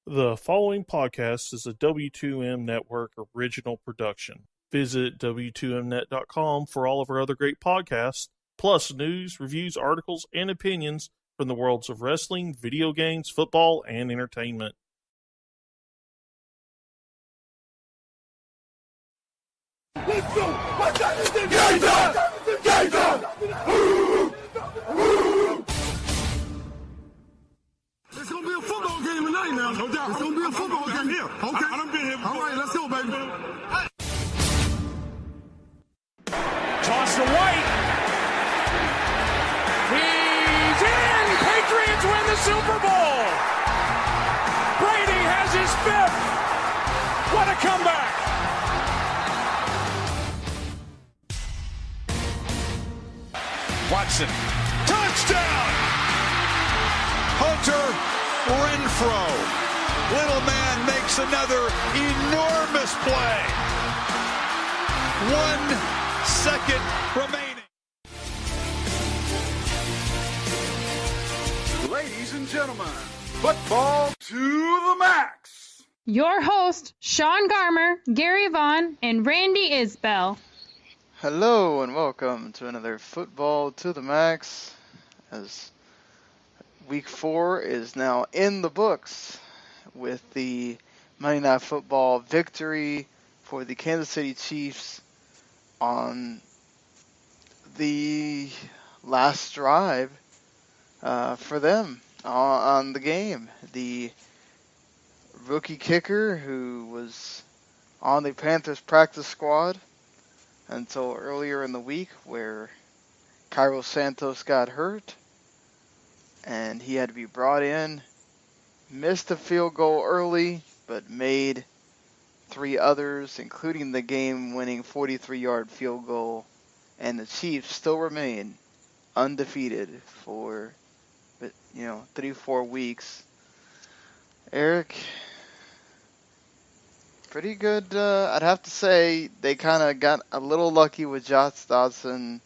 The following podcast is a W2M Network original production. Visit W2Mnet.com for all of our other great podcasts, plus news, reviews, articles, and opinions from the worlds of wrestling, video games, football, and entertainment. Let's go! What's that? It's gonna be a football game tonight now. No doubt. It's gonna be a football game. Here. Okay. I done been here before. All right, let's go, baby. Toss to White. He's in! Patriots win the Super Bowl! Brady has his fifth! What a comeback! Watson. Touchdown! Hunter Renfro. Little man makes another enormous play. 1 second remaining. Ladies and gentlemen, football to the max. Your host, Sean Garmer, Gary Vaughn, and Randy Isbell. Hello and welcome to another Football to the Max, as Week 4 is now in the books with the Monday Night Football victory for the Kansas City Chiefs on the last drive for them on the game. The rookie kicker who was on the Panthers practice squad until earlier in the week, where Cairo Santos got hurt and he had to be brought in, missed a field goal early, but made 3 others, including the game-winning 43-yard field goal, and the Chiefs still remain undefeated for 3-4 weeks. Eric, pretty good. I'd have to say they kind of got a little lucky with Josh Dodson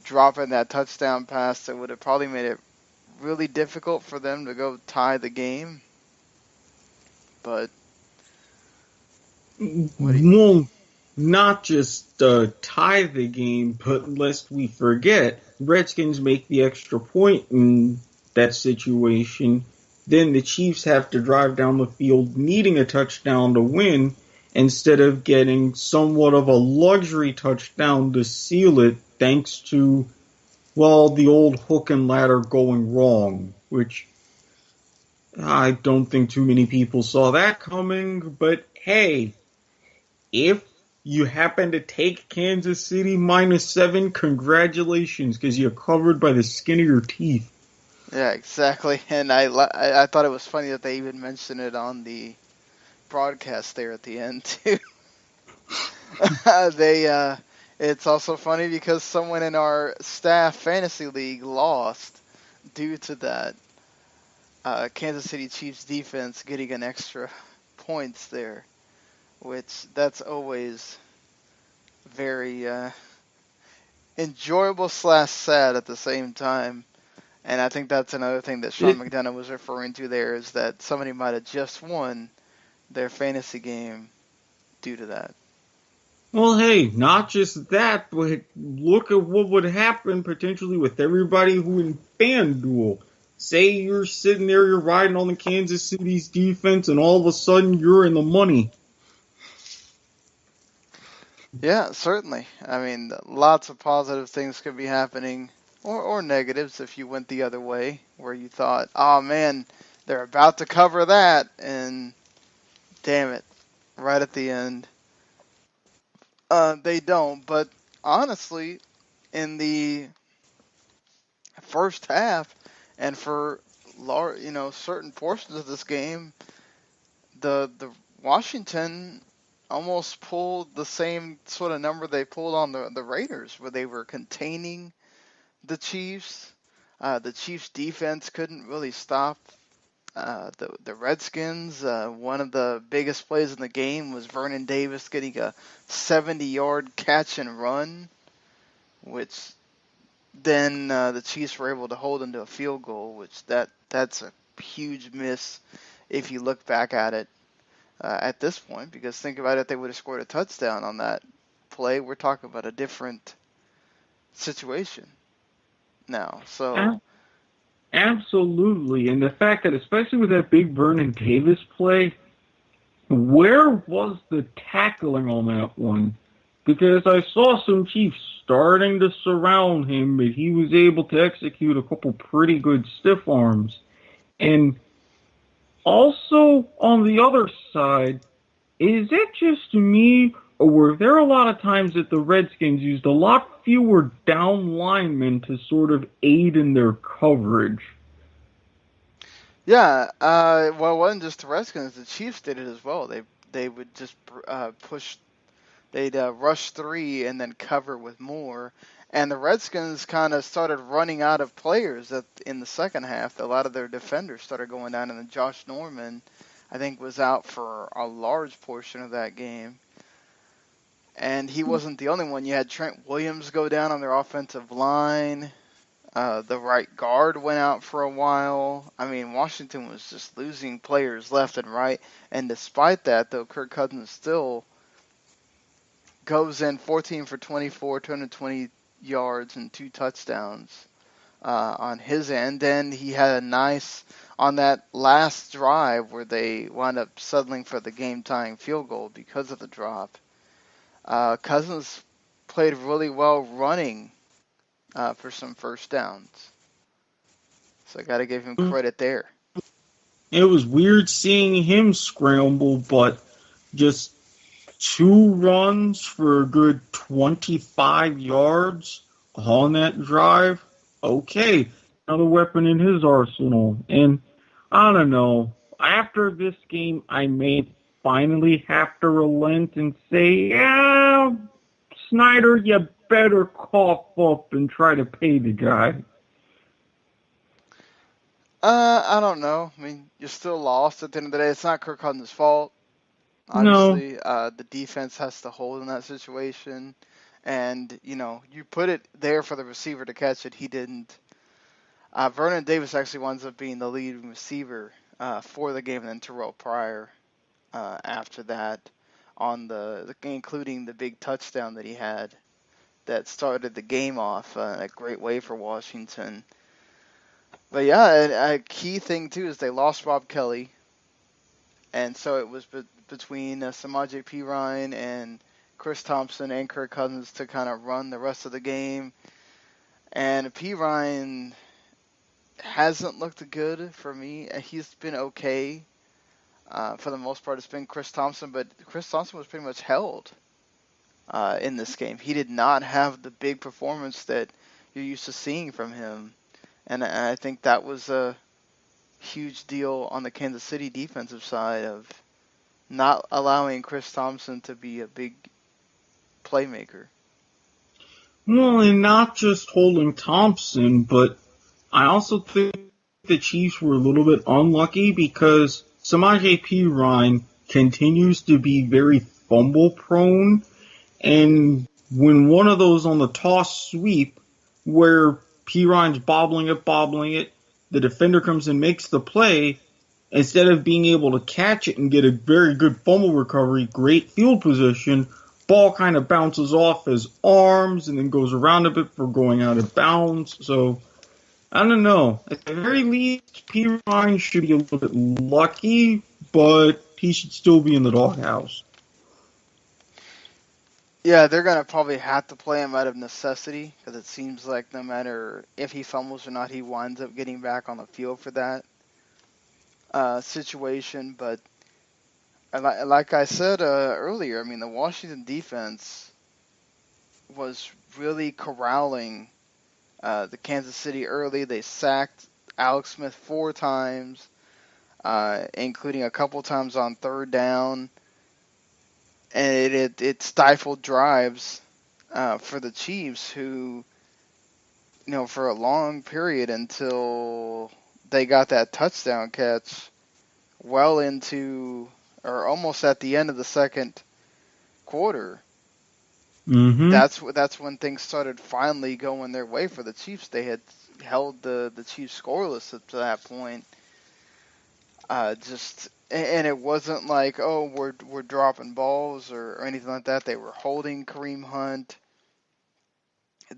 dropping that touchdown pass that would have probably made it really difficult for them to go tie the game. But well, not just tie the game, but lest we forget, Redskins make the extra point in that situation. Then the Chiefs have to drive down the field needing a touchdown to win, instead of getting somewhat of a luxury touchdown to seal it, thanks to, well, the old hook and ladder going wrong, which I don't think too many people saw that coming. But hey, if you happen to take Kansas City -7, congratulations, because you're covered by the skin of your teeth. yeah, exactly. And I thought it was funny that they even mentioned it on the broadcast there at the end too. It's also funny because someone in our staff fantasy league lost due to that Kansas City Chiefs defense getting an extra points there, which that's always very enjoyable / sad at the same time. And I think that's another thing that Sean McDonough was referring to there, is that somebody might have just won their fantasy game due to that. Well, hey, not just that, but look at what would happen potentially with everybody who in FanDuel. Say you're sitting there, you're riding on the Kansas City's defense, and all of a sudden you're in the money. Yeah, certainly. I mean, lots of positive things could be happening, or negatives if you went the other way, where you thought, oh man, they're about to cover that, and damn it, right at the end, they don't. But honestly, in the first half, and for certain portions of this game, the Washington almost pulled the same sort of number they pulled on the Raiders, where they were containing the Chiefs. The Chiefs defense couldn't really stop the Redskins. One of the biggest plays in the game was Vernon Davis getting a 70-yard catch and run, which then the Chiefs were able to hold into a field goal, which that's a huge miss if you look back at it at this point, because think about it, if they would have scored a touchdown on that play, we're talking about a different situation now. So Absolutely. And the fact that, especially with that big Vernon Davis play, where was the tackling on that one? Because I saw some Chiefs starting to surround him, but he was able to execute a couple pretty good stiff arms. And also, on the other side, is it just me, or were there a lot of times that the Redskins used a lot fewer down linemen to sort of aid in their coverage? yeah, well, it wasn't just the Redskins. The Chiefs did it as well. They would just push. They'd rush 3 and then cover with more. And the Redskins kind of started running out of players in the second half. A lot of their defenders started going down, and then Josh Norman, I think, was out for a large portion of that game. And he wasn't the only one. You had Trent Williams go down on their offensive line. The right guard went out for a while. I mean, Washington was just losing players left and right. And despite that, though, Kirk Cousins still goes in 14 for 24, 220 yards and 2 touchdowns on his end. And he had a nice, on that last drive where they wound up settling for the game-tying field goal because of the drop. Cousins played really well running for some first downs. So I got to give him credit there. It was weird seeing him scramble, but just 2 runs for a good 25 yards on that drive. Okay, another weapon in his arsenal. And I don't know, after this game, I may finally have to relent and say, yeah, Snyder, you better cough up and try to pay the guy. I don't know. I mean, you're still lost at the end of the day. It's not Kirk Cousins' fault. Obviously, the defense has to hold in that situation. And, you put it there for the receiver to catch it. He didn't. Vernon Davis actually winds up being the lead receiver for the game, and then Terrell Pryor after that, including the big touchdown that he had that started the game off a great way for Washington. But yeah, a key thing too is they lost Rob Kelly, and so it was between Samaje Perine and Chris Thompson and Kirk Cousins to kind of run the rest of the game. And Perine hasn't looked good for me. He's been okay. For the most part, it's been Chris Thompson, but Chris Thompson was pretty much held in this game. He did not have the big performance that you're used to seeing from him. And I think that was a huge deal on the Kansas City defensive side of not allowing Chris Thompson to be a big playmaker. Well, and not just holding Thompson, but I also think the Chiefs were a little bit unlucky because Samaje Perine continues to be very fumble prone, and when one of those on the toss sweep where Perine's bobbling it, the defender comes and makes the play, instead of being able to catch it and get a very good fumble recovery, great field position, ball kind of bounces off his arms and then goes around a bit for going out of bounds. So, I don't know. At the very least, Perine should be a little bit lucky, but he should still be in the doghouse. Yeah, they're going to probably have to play him out of necessity because it seems like no matter if he fumbles or not, he winds up getting back on the field for that situation. But like I said earlier, I mean, the Washington defense was really corralling the Kansas City early. They sacked Alex Smith 4 times, including a couple times on 3rd down. And it stifled drives for the Chiefs, who, for a long period until they got that touchdown catch well into or almost at the end of the second quarter. Mm-hmm. That's when things started finally going their way for the Chiefs. They had held the Chiefs scoreless up to that point. And it wasn't like, oh, we're dropping balls or anything like that. They were holding Kareem Hunt.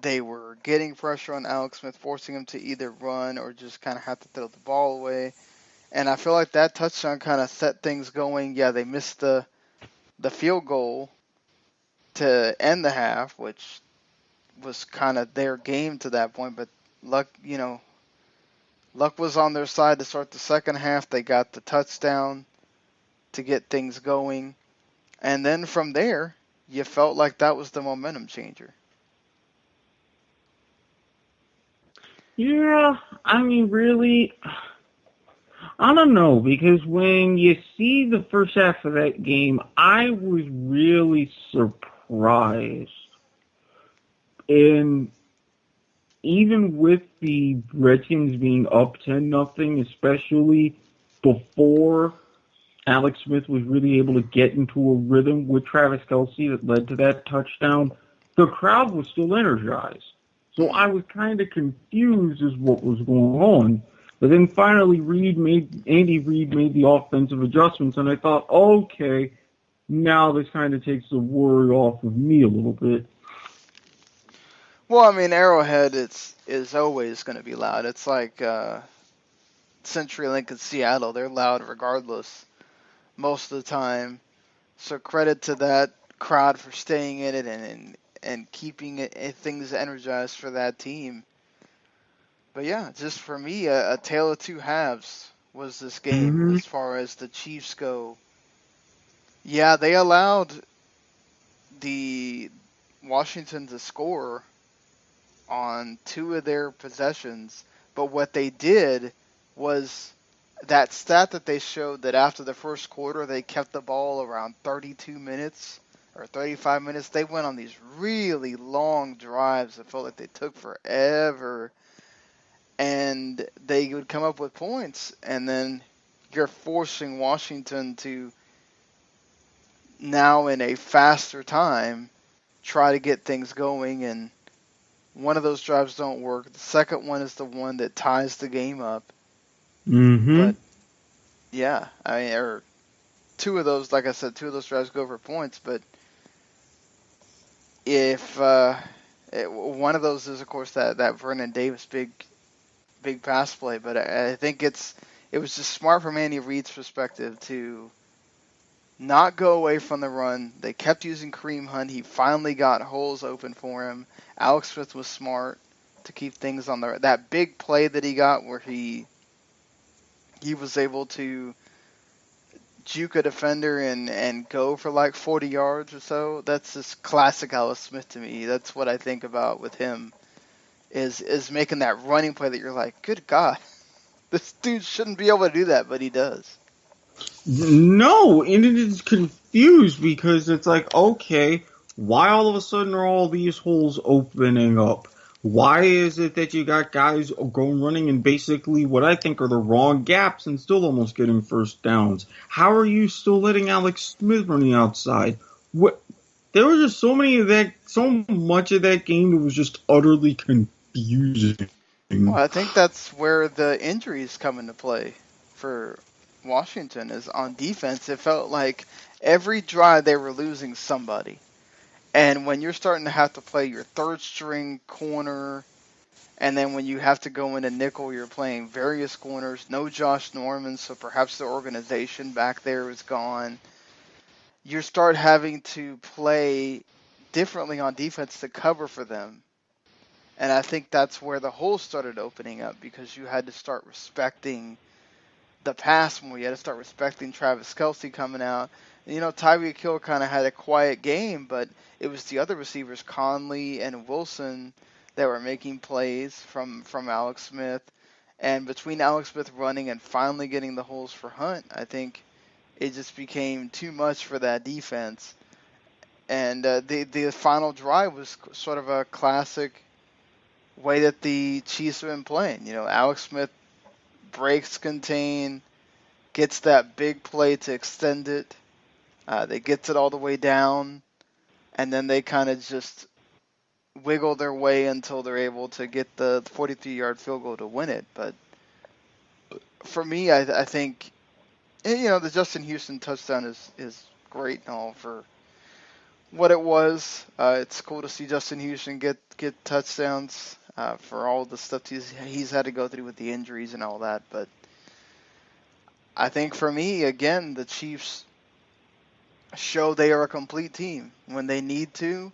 They were getting pressure on Alex Smith, forcing him to either run or just kind of have to throw the ball away. And I feel like that touchdown kind of set things going. Yeah, they missed the field goal to end the half, which was kind of their game to that point. But luck was on their side to start the second half. They got the touchdown to get things going. And then from there, you felt like that was the momentum changer. Yeah, I mean, really, I don't know, because when you see the first half of that game, I was really surprised. And even with the Redskins being up 10-0, especially before Alex Smith was really able to get into a rhythm with Travis Kelce that led to that touchdown, the crowd was still energized. So I was kind of confused as what was going on. But then finally Andy Reid made the offensive adjustments, and I thought, okay, now this kind of takes the worry off of me a little bit. Well, I mean, Arrowhead is always going to be loud. It's like CenturyLink in Seattle. They're loud regardless most of the time. So credit to that crowd for staying in it and keeping things energized for that team. But yeah, just for me, a tale of two halves was this game as far as the Chiefs go. Yeah, they allowed the Washington to score on 2 of their possessions, but what they did was that stat that they showed that after the first quarter they kept the ball around 32 minutes or 35 minutes. They went on these really long drives that felt like they took forever, and they would come up with points, and then you're forcing Washington to now in a faster time try to get things going, and one of those drives don't work. The second one is the one that ties the game up. But yeah, I mean, or 2 of those, like I said, 2 of those drives go for points. But if one of those is, of course, that Vernon Davis big pass play. But I think it was just smart from Andy Reid's perspective to not go away from the run. They kept using Kareem Hunt. He finally got holes open for him. Alex Smith was smart to keep things on that big play that he got where he was able to juke a defender and go for like 40 yards or so. That's just classic Alex Smith to me. That's what I think about with him is making that running play that you're like, good God, this dude shouldn't be able to do that, but he does. No, and it is confused because it's like, okay, why all of a sudden are all these holes opening up? Why is it that you got guys going running in basically what I think are the wrong gaps and still almost getting first downs? How are you still letting Alex Smith running outside? There was just so much of that game that was just utterly confusing. Well, I think that's where the injuries come into play for Washington is on defense. It felt like every drive they were losing somebody. And when you're starting to have to play your third string corner, and then when you have to go into nickel, you're playing various corners. No Josh Norman, so perhaps the organization back there is gone. You start having to play differently on defense to cover for them. And I think that's where the holes started opening up because you had to start respecting the pass more. You had to start respecting Travis Kelce coming out. You know, Tyreek Hill kind of had a quiet game, but it was the other receivers, Conley and Wilson, that were making plays from Alex Smith. And between Alex Smith running and finally getting the holes for Hunt, I think it just became too much for that defense. And the final drive was sort of a classic way that the Chiefs have been playing. You know, Alex Smith breaks contain, gets that big play to extend it. They get it all the way down, and then they kind of just wiggle their way until they're able to get the 43-yard field goal to win it. But for me, I think And, the Justin Houston touchdown is great and all for what it was. It's cool to see Justin Houston get touchdowns for all the stuff he's had to go through with the injuries and all that. But I think for me, again, the Chiefs show they are a complete team when they need to.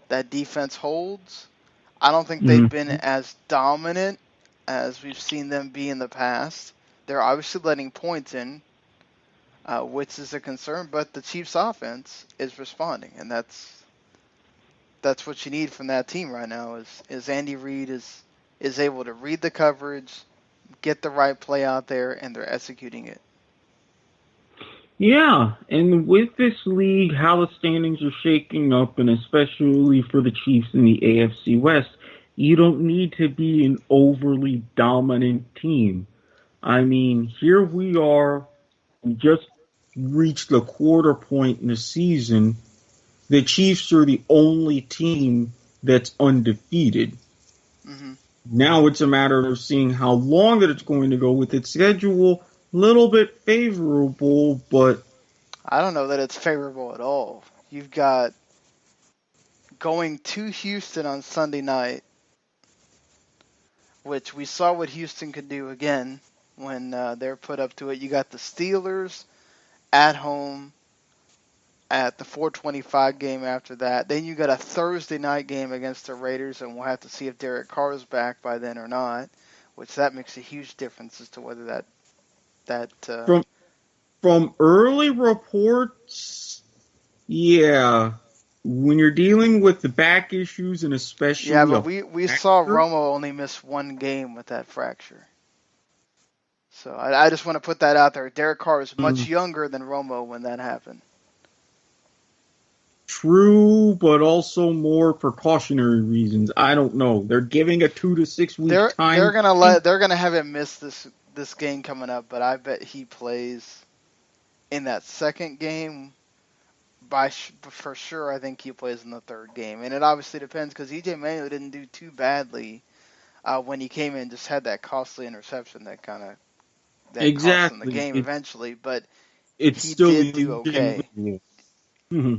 That defense holds. I don't think they've been as dominant as we've seen them be in the past. They're obviously letting points in, which is a concern, but the Chiefs' offense is responding, and that's what you need from that team right now. Is Andy Reid is able to read the coverage, get the right play out there, and they're executing it. Yeah, and with this league, how the standings are shaking up, and especially for the Chiefs in the AFC West, you don't need to be an overly dominant team. I mean, here we are, we just reached the quarter point in the season. The Chiefs are the only team that's undefeated. Mm-hmm. Now it's a matter of seeing how long that it's going to go with its schedule. Little bit favorable, but I don't know that it's favorable at all. You've got going to Houston on Sunday night, which we saw what Houston could do again when they're put up to it. You got the Steelers at home at the 4:25 game after that. Then you got a Thursday night game against the Raiders, and we'll have to see if Derek Carr is back by then or not, which that makes a huge difference as to whether that from early reports, yeah, when you're dealing with the back issues and especially but we saw Romo only miss one game with that fracture. So I just want to put that out there. Derek Carr is much younger than Romo when that happened. True, but also more precautionary reasons. I don't know. They're giving a 2 to 6 week time. They're gonna have him miss this game coming up, but I bet he plays in that second game. For sure, I think he plays in the third game, and it obviously depends because EJ Manuel didn't do too badly when he came in. Just had that costly interception that kind of cost him the game eventually, but he did do okay. Mm-hmm.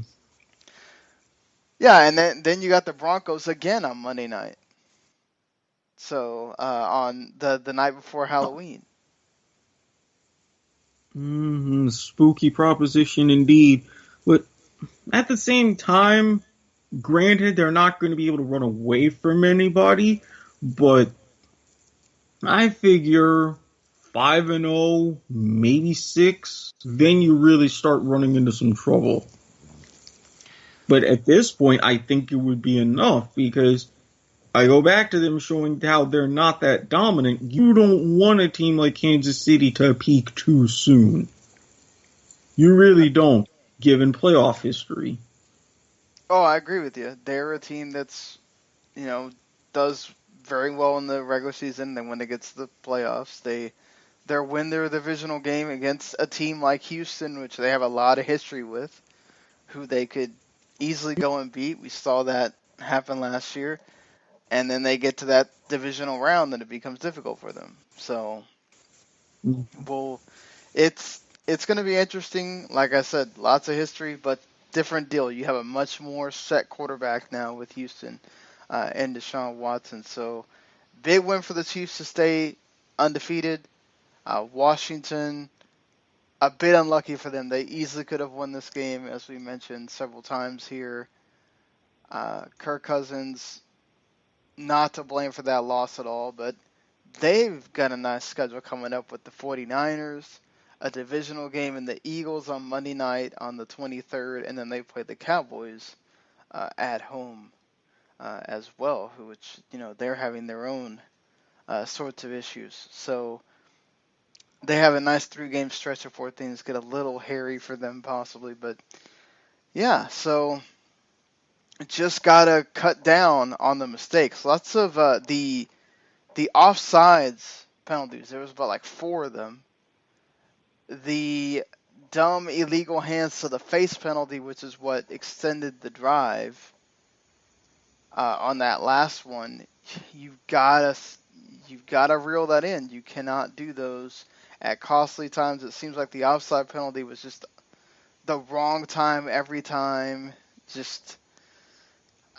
Yeah, and then you got the Broncos again on Monday night. So on the night before Halloween. Spooky proposition indeed. But at the same time, granted, they're not going to be able to run away from anybody, but I figure 5-0, maybe 6, then you really start running into some trouble. But at this point, I think it would be enough because I go back to them showing how they're not that dominant. You don't want a team like Kansas City to peak too soon. You really don't, given playoff history. Oh, I agree with you. They're a team that's, does very well in the regular season. Then when it gets to the playoffs, they win their divisional game against a team like Houston, which they have a lot of history with, who they could easily go and beat. We saw that happen last year. And then they get to that divisional round and it becomes difficult for them. So, it's going to be interesting. Like I said, lots of history, but different deal. You have a much more set quarterback now with Houston and Deshaun Watson. So, big win for the Chiefs to stay undefeated. Washington, a bit unlucky for them. They easily could have won this game, as we mentioned several times here. Kirk Cousins, not to blame for that loss at all, but they've got a nice schedule coming up with the 49ers, a divisional game in the Eagles on Monday night on the 23rd, and then they play the Cowboys at home as well, which, they're having their own sorts of issues. So they have a nice 3-game stretch before things get a little hairy for them possibly, but yeah, so just gotta cut down on the mistakes. Lots of the offsides penalties. There was about 4 of them. The dumb illegal hands to the face penalty, which is what extended the drive on that last one. You gotta you've got to reel that in. You cannot do those at costly times. It seems like the offside penalty was just the wrong time every time.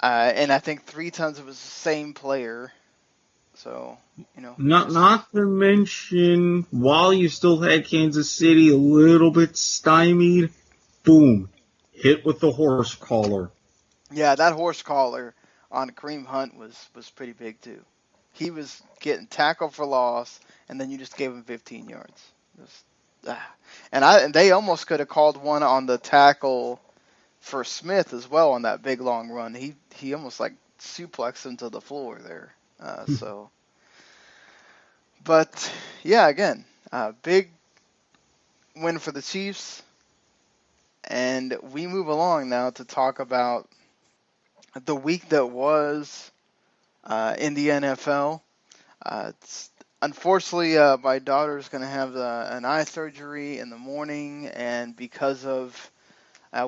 And I think 3 times it was the same player. So, Not to mention, while you still had Kansas City a little bit stymied, boom, hit with the horse collar. Yeah, that horse collar on Kareem Hunt was pretty big too. He was getting tackled for loss, and then you just gave him 15 yards. And they almost could have called one on the tackle for Smith as well on that big long run. He almost like suplexed him to the floor there. But yeah, again, big win for the Chiefs. And we move along now to talk about the week that was in the NFL. Unfortunately, my daughter's going to have an eye surgery in the morning, and because of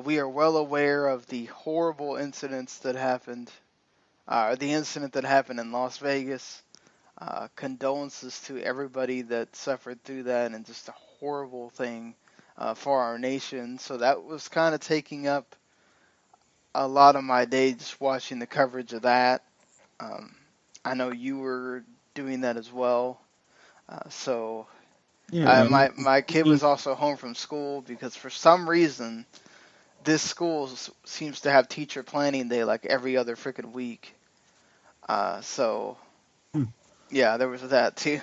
we are well aware of the horrible incidents that happened, the incident that happened in Las Vegas. Condolences to everybody that suffered through that, and just a horrible thing for our nation. So that was kind of taking up a lot of my day, just watching the coverage of that. I know you were doing that as well. My kid was also home from school because for some reason this school seems to have teacher planning day like every other freaking week. Yeah, there was that too.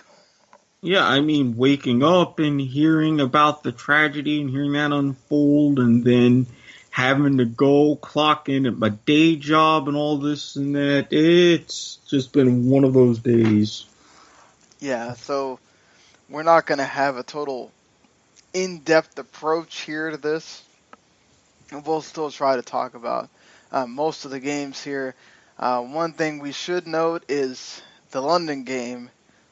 Yeah, I mean, waking up and hearing about the tragedy and hearing that unfold, and then having to go clock in at my day job and all this and that, it's just been one of those days. Yeah, so we're not going to have a total in-depth approach here to this. We'll still try to talk about most of the games here. One thing we should note is the London game.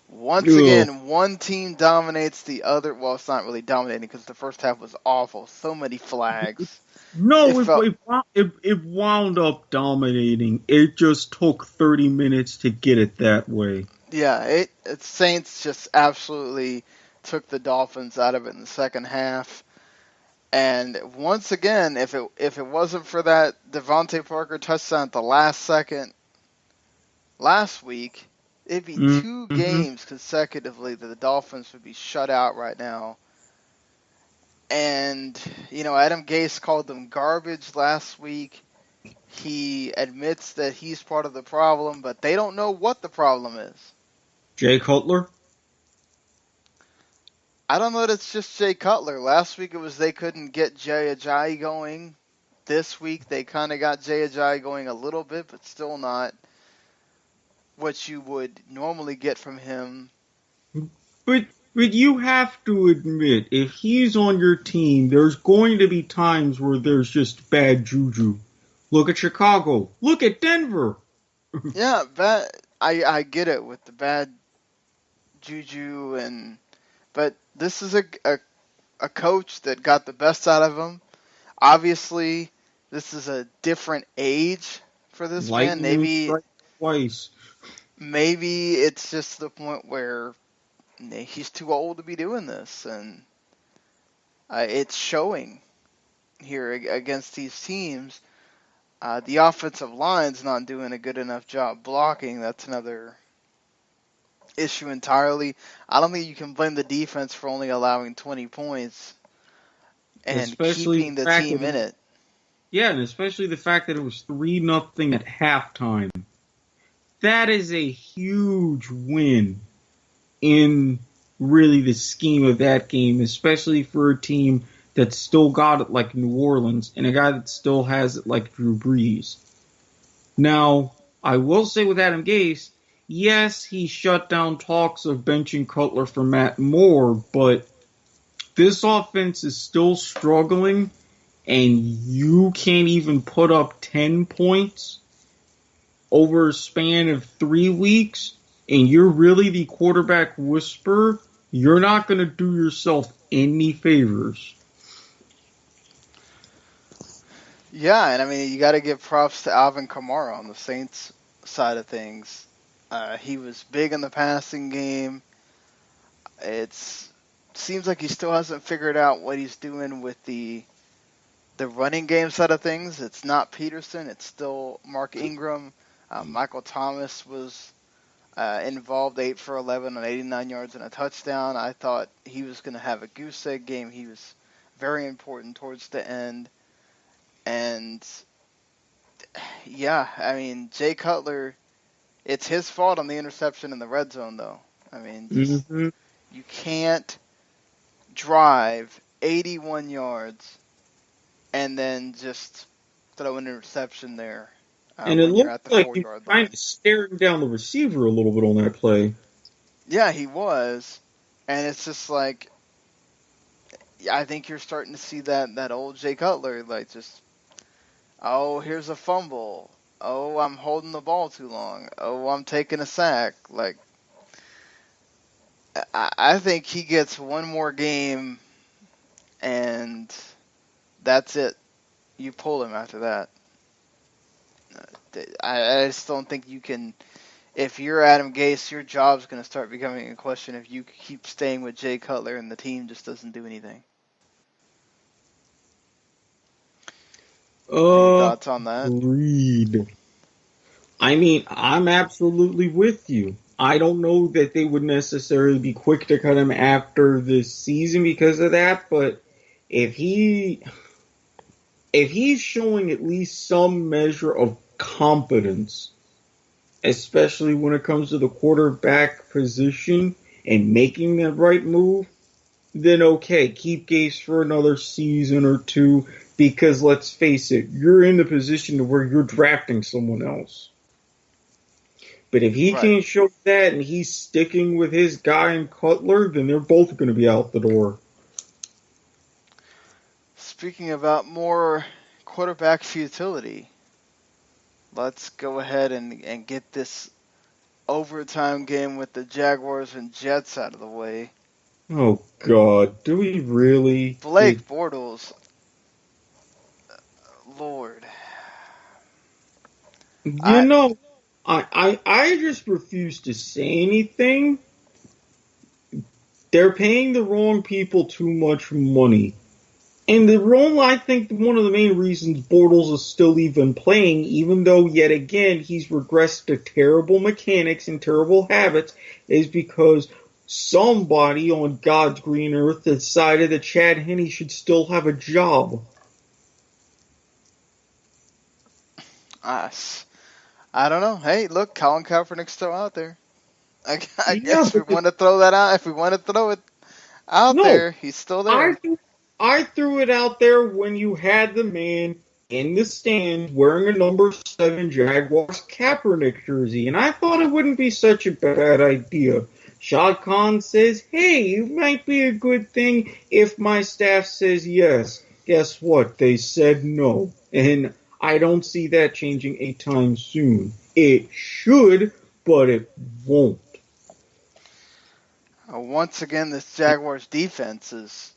Once again, one team dominates the other. Well, it's not really dominating because the first half was awful. So many flags. It wound up dominating. It just took 30 minutes to get it that way. Yeah, Saints just absolutely took the Dolphins out of it in the second half. And once again, if it wasn't for that Devontae Parker touchdown at the last second last week, it'd be 2 games consecutively that the Dolphins would be shut out right now. And, Adam Gase called them garbage last week. He admits that he's part of the problem, but they don't know what the problem is. Jay Cutler? I don't know that it's just Jay Cutler. Last week it was they couldn't get Jay Ajayi going. This week they kind of got Jay Ajayi going a little bit, but still not what you would normally get from him. But you have to admit, if he's on your team, there's going to be times where there's just bad juju. Look at Chicago. Look at Denver. Yeah, I get it with the bad juju, but this is a coach that got the best out of him. Obviously, this is a different age for this man. Maybe it's just the point where he's too old to be doing this, and it's showing here against these teams. The offensive line's not doing a good enough job blocking. That's another issue entirely. I don't think you can blame the defense for only allowing 20 points and keeping the team in it. Yeah, and especially the fact that it was 3-0 at halftime. That is a huge win in really the scheme of that game, especially for a team that still got it like New Orleans and a guy that still has it like Drew Brees. Now, I will say with Adam Gase, yes, he shut down talks of benching Cutler for Matt Moore, but this offense is still struggling, and you can't even put up 10 points over a span of 3 weeks, and you're really the quarterback whisperer. You're not going to do yourself any favors. Yeah, and I mean, you got to give props to Alvin Kamara on the Saints side of things. He was big in the passing game. Seems like he still hasn't figured out what he's doing with the running game side of things. It's not Peterson. It's still Mark Ingram. Michael Thomas was involved, 8 for 11 on 89 yards and a touchdown. I thought he was going to have a goose egg game. He was very important towards the end. And, yeah, I mean, Jay Cutler, it's his fault on the interception in the red zone, though. I mean, you can't drive 81 yards and then just throw an interception there. And it looked like he was kind of staring down the receiver a little bit on that play. Yeah, he was. And it's just like, I think you're starting to see that old Jay Cutler, like just, oh, here's a fumble. Oh, I'm holding the ball too long. Oh, I'm taking a sack. Like, I think he gets one more game, and that's it. You pull him after that. I just don't think you can. If you're Adam Gase, your job's going to start becoming a question if you keep staying with Jay Cutler and the team just doesn't do anything. Any thoughts on that? Agreed. I mean, I'm absolutely with you. I don't know that they would necessarily be quick to cut him after this season because of that, but if he's showing at least some measure of competence, especially when it comes to the quarterback position and making the right move, then okay, keep Gase for another season or two, because let's face it, you're in the position to where you're drafting someone else. But if he can't show that and he's sticking with his guy in Cutler, then they're both going to be out the door. Speaking about more quarterback futility, let's go ahead and get this overtime game with the Jaguars and Jets out of the way. Oh, God. Do we really? Blake Bortles. Lord. I just refuse to say anything. They're paying the wrong people too much money. And I think one of the main reasons Bortles is still even playing, even though yet again he's regressed to terrible mechanics and terrible habits, is because somebody on God's green earth decided that Chad Henne should still have a job. I don't know. Hey, look, Colin Kaepernick's still out there. I guess we want to throw that out. If we want to throw it out there, he's still there. I threw it out there when you had the man in the stands wearing a number 7 Jaguars Kaepernick jersey, and I thought it wouldn't be such a bad idea. Shad Khan says, hey, it might be a good thing if my staff says yes. Guess what? They said no. And I don't see that changing anytime soon. It should, but it won't. Once again, this Jaguars defense is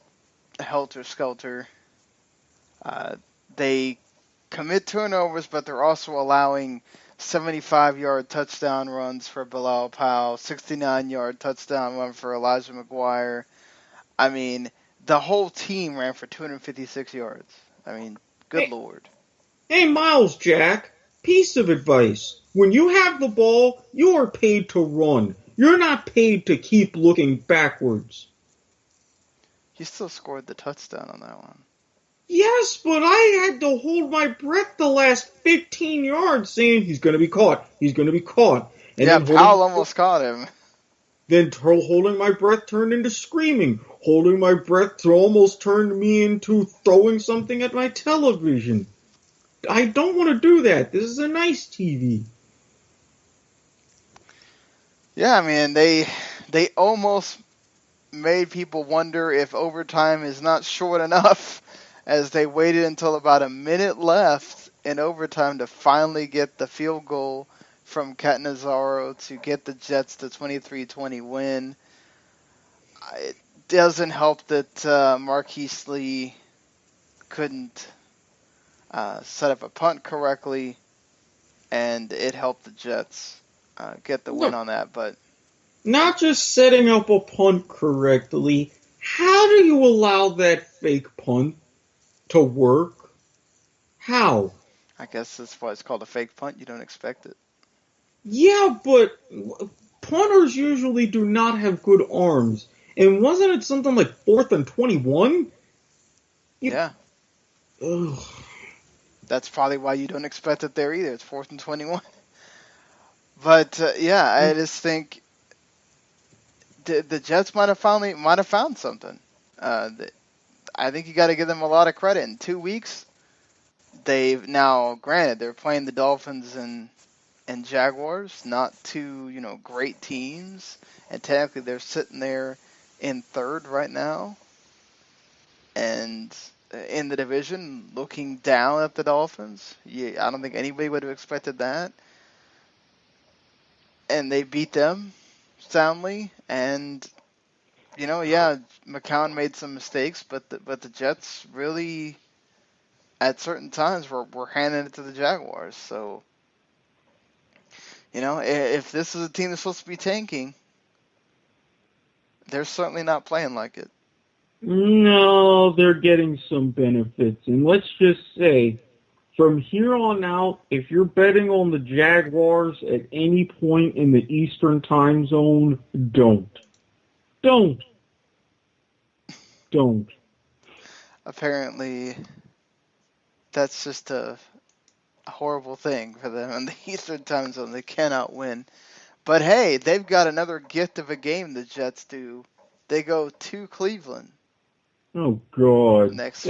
helter-skelter. They commit turnovers, but they're also allowing 75-yard touchdown runs for Bilal Powell, 69-yard touchdown run for Elijah McGuire. I mean, the whole team ran for 256 yards. I mean, good Lord. Hey, Miles Jack, piece of advice. When you have the ball, you are paid to run. You're not paid to keep looking backwards. You still scored the touchdown on that one. Yes, but I had to hold my breath the last 15 yards saying he's going to be caught. He's going to be caught. And yeah, Powell almost caught him. Then holding my breath turned into screaming. Holding my breath almost turned me into throwing something at my television. I don't want to do that. This is a nice TV. Yeah, I mean, they almost made people wonder if overtime is not short enough, as they waited until about a minute left in overtime to finally get the field goal from Catanzaro to get the Jets to 23-20 win. It doesn't help that Marquise Lee couldn't set up a punt correctly, and it helped the Jets. get the win on that. But not just setting up a punt correctly, how do you allow that fake punt to work? How? I guess that's why it's called a fake punt. You don't expect it. Yeah, but punters usually do not have good arms. And wasn't it something like 4th and 21? Yeah. Ugh. That's probably why you don't expect it there either. It's 4th and 21. But I just think the Jets might have found something. I think you got to give them a lot of credit. In 2 weeks, they've now, granted, they're playing the Dolphins and Jaguars, not two great teams, and technically they're sitting there in third right now, and in the division, looking down at the Dolphins. I don't think anybody would have expected that. And they beat them soundly, and McCown made some mistakes, but the Jets really, at certain times, were handing it to the Jaguars. So, if this is a team that's supposed to be tanking, they're certainly not playing like it. No, they're getting some benefits. And let's just say, from here on out, if you're betting on the Jaguars at any point in the Eastern time zone, don't. Apparently, that's just a horrible thing for them in the Eastern time zone. They cannot win. But hey, they've got another gift of a game, the Jets do. They go to Cleveland. Oh, God. Next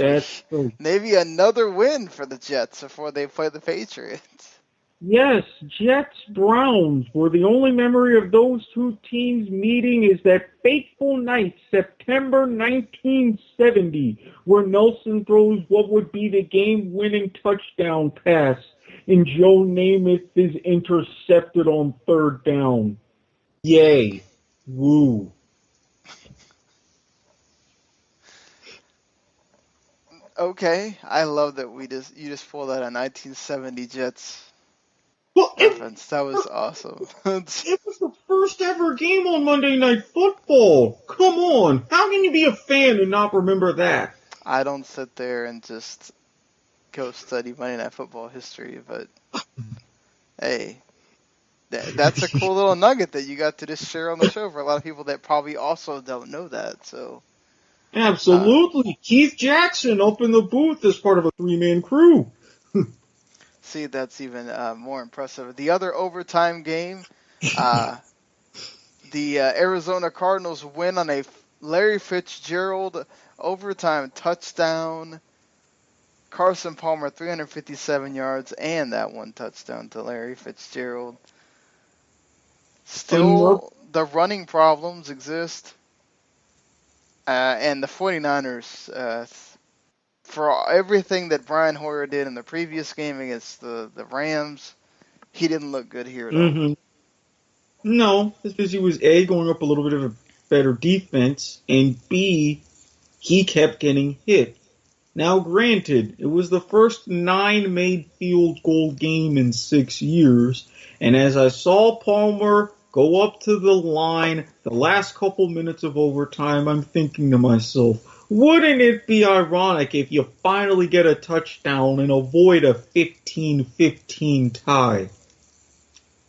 week. Maybe another win for the Jets before they play the Patriots. Yes, Jets-Browns, where the only memory of those two teams meeting is that fateful night, September 1970, where Nelson throws what would be the game-winning touchdown pass, and Joe Namath is intercepted on 3rd down. Yay. Woo. Okay, I love that you just pulled out a 1970 Jets Well, reference. That was awesome. It was the first ever game on Monday Night Football. Come on. How can you be a fan and not remember that? I don't sit there and just go study Monday Night Football history, but hey, that's a cool little nugget that you got to just share on the show for a lot of people that probably also don't know that. So absolutely. Keith Jackson up in the booth as part of a 3-man crew. See, that's even more impressive. The other overtime game, the Arizona Cardinals win on a Larry Fitzgerald overtime touchdown. Carson Palmer, 357 yards, and that one touchdown to Larry Fitzgerald. Still, the running problems exist. And the 49ers, for everything that Brian Hoyer did in the previous game against the Rams, he didn't look good here at all. No, it's because he was A, going up a little bit of a better defense, and B, he kept getting hit. Now, granted, it was the first 9 made field goal game in 6 years, and as I saw Palmer go up to the line the last couple minutes of overtime, I'm thinking to myself, wouldn't it be ironic if you finally get a touchdown and avoid a 15-15 tie?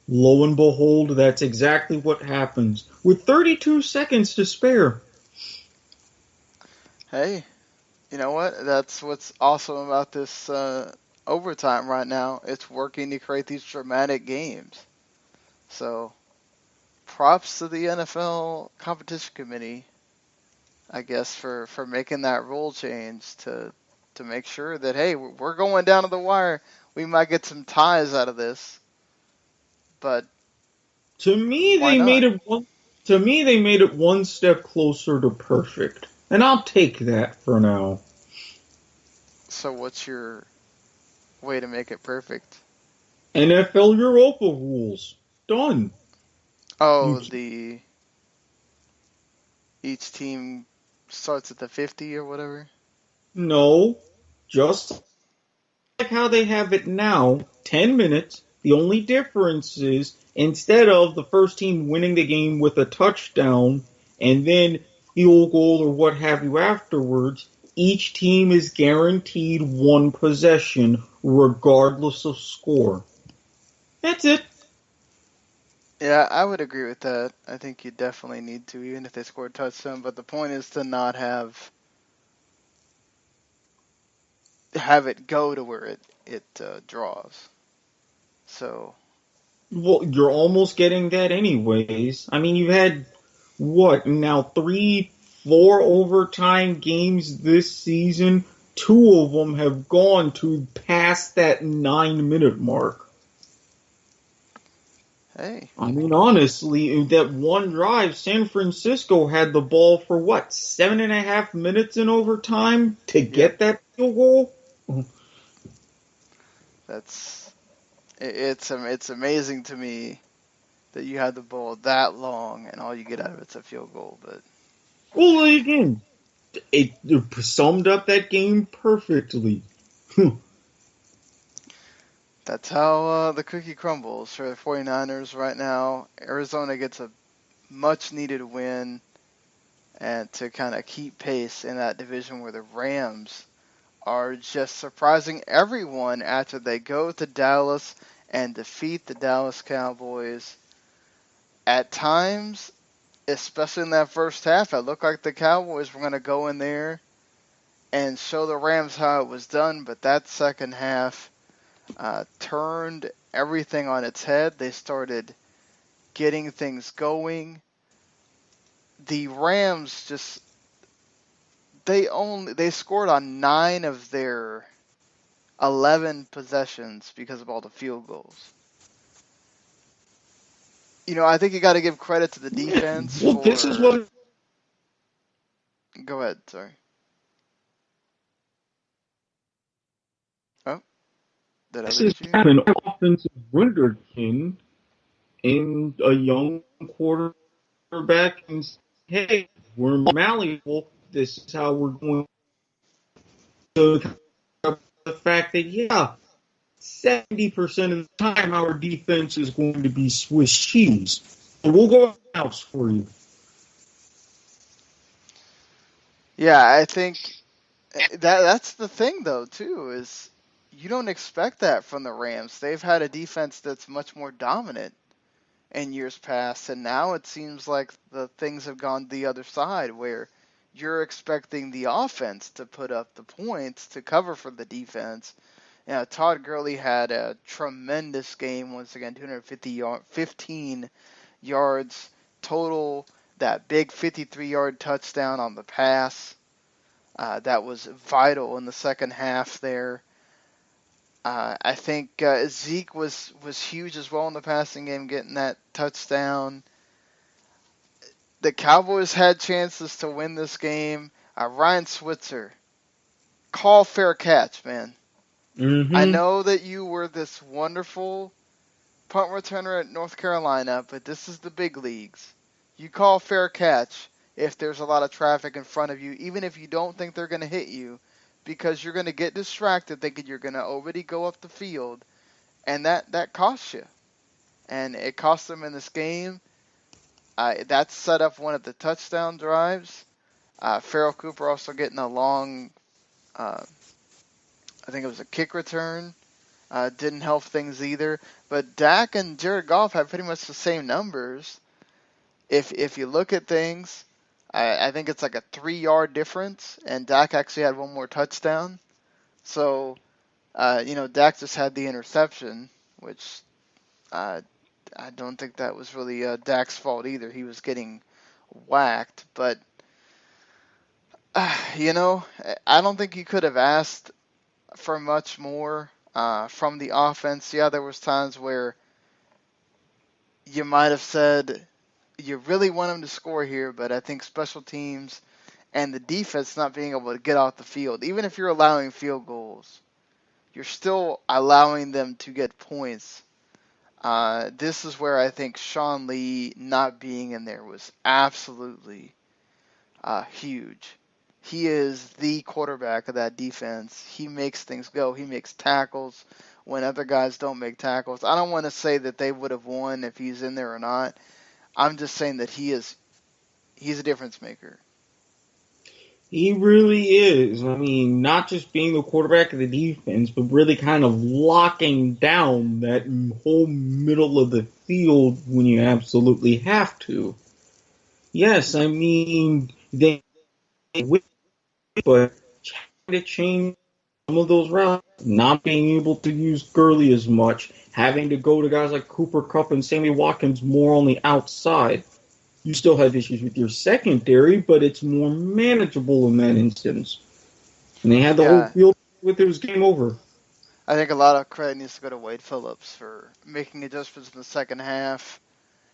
Lo and behold, that's exactly what happens, with 32 seconds to spare. Hey, you know what? That's what's awesome about this overtime right now. It's working to create these dramatic games. So, props to the NFL competition committee, I guess, for making that rule change to make sure that, hey, we're going down to the wire. We might get some ties out of this. But to me, they made it one step closer to perfect, and I'll take that for now. So, what's your way to make it perfect? NFL Europa rules. Done. Oh, each team starts at the 50 or whatever? No, just like how they have it now, 10 minutes, The only difference is instead of the first team winning the game with a touchdown and then field goal or what have you afterwards, each team is guaranteed one possession regardless of score. That's it. Yeah, I would agree with that. I think you definitely need to, even if they score a touchdown. But the point is to not have it go to where it draws. So Well, you're almost getting that anyways. I mean, you've had, what, now 3-4 overtime games this season? 2 of them have gone to past that 9-minute mark. hey, I mean, honestly, that one drive, San Francisco had the ball for what, 7.5 minutes in overtime to get that field goal? it's amazing to me that you had the ball that long and all you get out of it's a field goal. But Well, again, it summed up that game perfectly. that's how the cookie crumbles for the 49ers right now. Arizona gets a much needed win and to kind of keep pace in that division where the Rams are just surprising everyone after they go to Dallas and defeat the Dallas Cowboys. At times, especially in that first half, it looked like the Cowboys were going to go in there and show the Rams how it was done, but that second half turned everything on its head. They started getting things going. The Rams just they scored on 9 of their 11 possessions because of all the field goals. You know, I think you got to give credit to the defense. Well, this is what. Go ahead, sorry. Oh, did I This lose is you? an offensive wunderkind in a young quarterback and say, hey, we're malleable. This is how we're going to the fact that, yeah, 70% of the time our defense is going to be Swiss cheese. And we'll go out for you. Yeah, I think that's the thing, though, too, is you don't expect that from the Rams. They've had a defense that's much more dominant in years past, and now it seems like the things have gone the other side, where you're expecting the offense to put up the points to cover for the defense. You know, Todd Gurley had a tremendous game once again, 215 yards total. That big 53-yard touchdown on the pass. That was vital in the second half there. I think Zeke was huge as well in the passing game, getting that touchdown. The Cowboys had chances to win this game. Ryan Switzer, call fair catch, man. Mm-hmm. I know that you were this wonderful punt returner at North Carolina, but this is the big leagues. You call fair catch if there's a lot of traffic in front of you, even if you don't think they're going to hit you, because you're going to get distracted thinking you're going to already go up the field, and that costs you. And it cost them in this game. That set up one of the touchdown drives. Farrell Cooper also getting a long, I think it was a kick return. Didn't help things either. But Dak and Jared Goff have pretty much the same numbers. If you look at things, I think it's like a 3-yard difference, and Dak actually had one more touchdown. So, Dak just had the interception, which I don't think that was really Dak's fault either. He was getting whacked. But, I don't think you could have asked for much more from the offense. Yeah, there was times where you might have said you really want them to score here, but I think special teams and the defense not being able to get off the field, even if you're allowing field goals, you're still allowing them to get points. This is where I think Sean Lee not being in there was absolutely huge. He is the quarterback of that defense. He makes things go. He makes tackles when other guys don't make tackles. I don't want to say that they would have won if he's in there or not. I'm just saying that he's a difference maker. He really is. I mean, not just being the quarterback of the defense, but really kind of locking down that whole middle of the field when you absolutely have to. Yes, I mean, they win, but trying to change some of those routes, not being able to use Gurley as much, having to go to guys like Cooper Kupp and Sammy Watkins more on the outside. You still have issues with your secondary, but it's more manageable in that instance. And they had the whole field with it was game over. I think a lot of credit needs to go to Wade Phillips for making adjustments in the second half.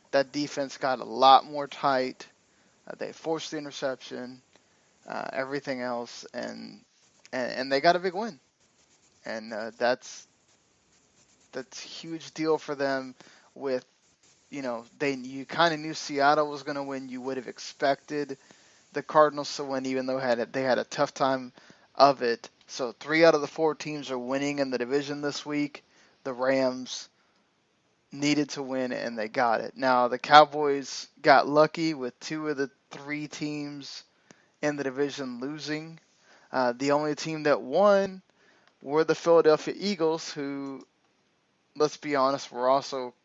That defense got a lot more tight. They forced the interception, everything else, and they got a big win. And that's a huge deal for them. With you kind of knew Seattle was going to win. You would have expected the Cardinals to win, even though they had a tough time of it. So 3 out of the 4 teams are winning in the division this week. The Rams needed to win, and they got it. Now, the Cowboys got lucky with 2 of the 3 teams in the division losing. The only team that won were the Philadelphia Eagles, who, let's be honest, were also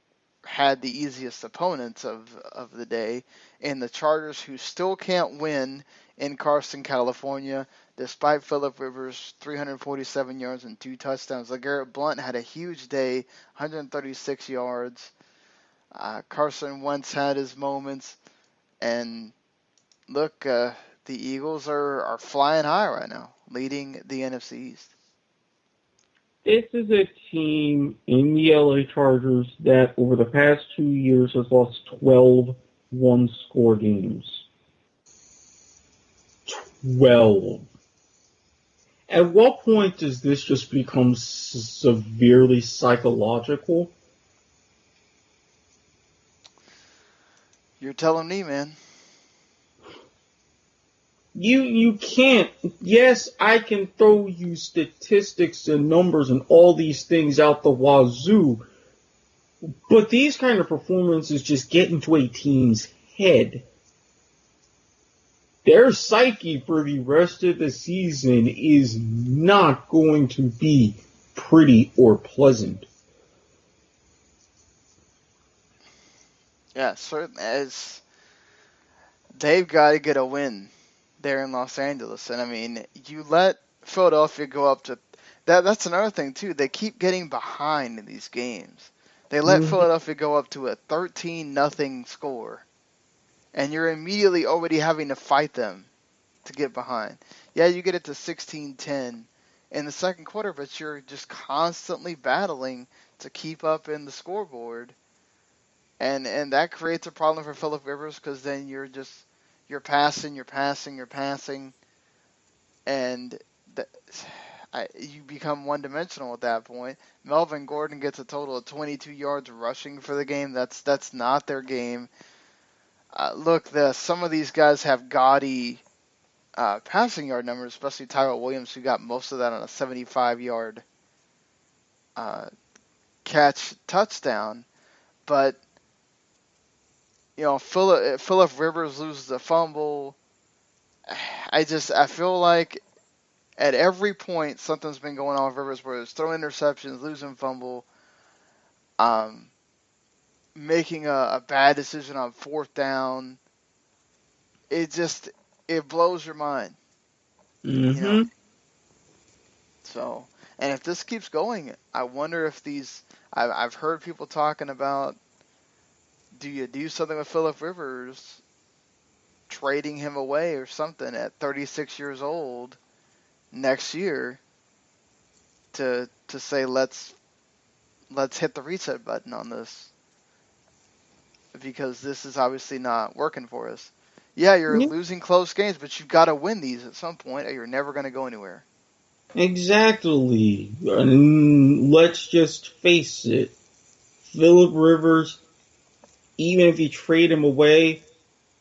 had the easiest opponents of the day, and the Chargers, who still can't win in Carson, California, despite Phillip Rivers' 347 yards and 2 touchdowns. LeGarrette Blount had a huge day, 136 yards. Carson Wentz had his moments, and look, the Eagles are flying high right now, leading the NFC East. This is a team in the LA Chargers that over the past 2 years has lost 12 one-score games. 12. At what point does this just become severely psychological? You're telling me, man. You can't. Yes, I can throw you statistics and numbers and all these things out the wazoo, but these kind of performances just get into a team's head. Their psyche for the rest of the season is not going to be pretty or pleasant. Yeah, certainly. As they've got to get a win there in Los Angeles. And I mean, you let Philadelphia go up to that's another thing too. They keep getting behind in these games. They let Philadelphia go up to a 13-0 score, and you're immediately already having to fight them to get behind. Yeah, you get it to 16-10 in the second quarter, but you're just constantly battling to keep up in the scoreboard. And that creates a problem for Phillip Rivers, because then you're passing, and you become one-dimensional at that point. Melvin Gordon gets a total of 22 yards rushing for the game. That's not their game. Look, some of these guys have gaudy passing yard numbers, especially Tyrell Williams, who got most of that on a 75-yard catch touchdown. But Phillip Rivers loses a fumble. I feel like at every point something's been going on with Rivers, where it's throwing interceptions, losing fumble, making a bad decision on 4th down. It blows your mind. Mm-hmm. So, and if this keeps going, I wonder if I've heard people talking about, do you do something with Phillip Rivers, trading him away or something at 36 years old next year to say let's hit the reset button on this, because this is obviously not working for us. Yeah, you're losing close games, but you've got to win these at some point, or you're never going to go anywhere. Exactly. Let's just face it. Phillip Rivers, even if you trade him away,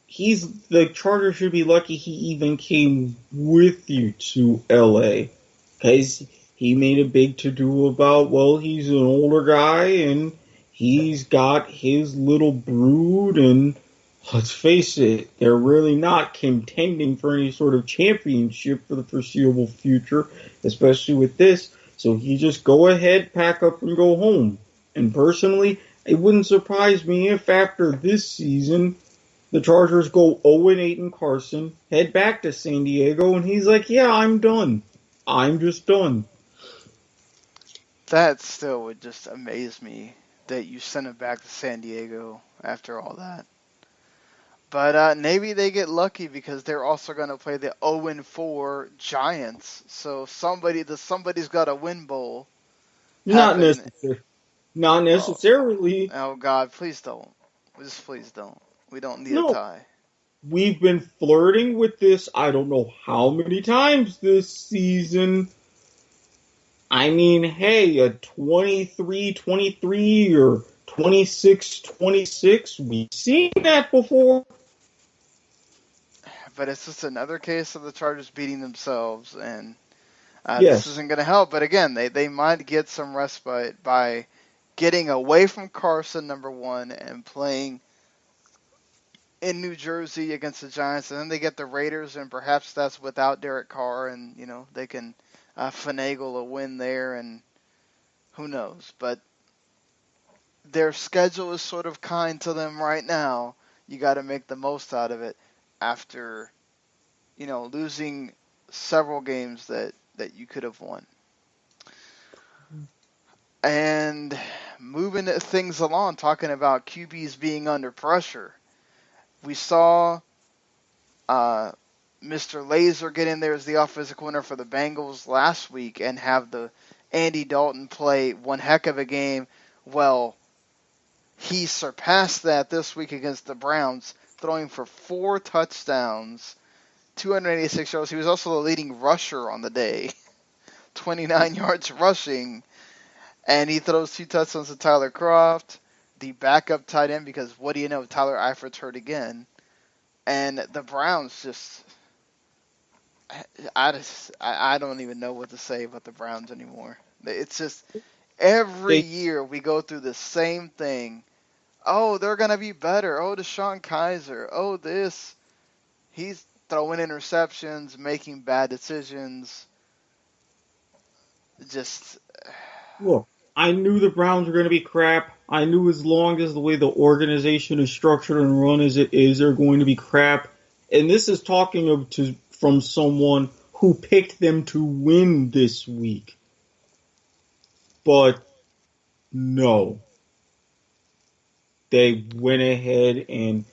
the Chargers should be lucky he even came with you to LA. Because he made a big to-do about, well, he's an older guy and he's got his little brood, and let's face it, they're really not contending for any sort of championship for the foreseeable future, especially with this. So he just go ahead, pack up, and go home. And personally, it wouldn't surprise me if after this season, the Chargers go 0-8 in Carson, head back to San Diego, and he's like, yeah, I'm done. I'm just done. That still would just amaze me that you sent him back to San Diego after all that. But maybe they get lucky because they're also going to play the 0-4 Giants. So somebody's got a win bowl. Not necessarily. Oh God, please don't. Just please don't. We don't need No. a tie. We've been flirting with this I don't know how many times this season. I mean, hey, a 23-23 or 26-26, we've seen that before. But it's just another case of the Chargers beating themselves, and Yes. this isn't going to help. But again, they might get some respite by getting away from Carson, number one, and playing in New Jersey against the Giants, and then they get the Raiders, and perhaps that's without Derek Carr, and they can finagle a win there, and who knows. But their schedule is sort of kind to them right now. You got to make the most out of it after losing several games that you could have won. And moving things along, talking about QBs being under pressure. We saw Mr. Laser get in there as the offensive coordinator for the Bengals last week and have the Andy Dalton play one heck of a game. Well, he surpassed that this week against the Browns, throwing for 4 touchdowns, 286 yards. He was also the leading rusher on the day, 29 yards rushing. And he throws 2 touchdowns to Tyler Kroft, the backup tight end, because what do you know, Tyler Eifert's hurt again. And the Browns just, I don't even know what to say about the Browns anymore. It's just, every year we go through the same thing. Oh, they're going to be better. Oh, Deshaun Kaiser. Oh, this. He's throwing interceptions, making bad decisions. Just. Look, I knew the Browns were going to be crap. I knew as long as the way the organization is structured and run as it is, they're going to be crap. And this is talking from someone who picked them to win this week. But no. They went ahead and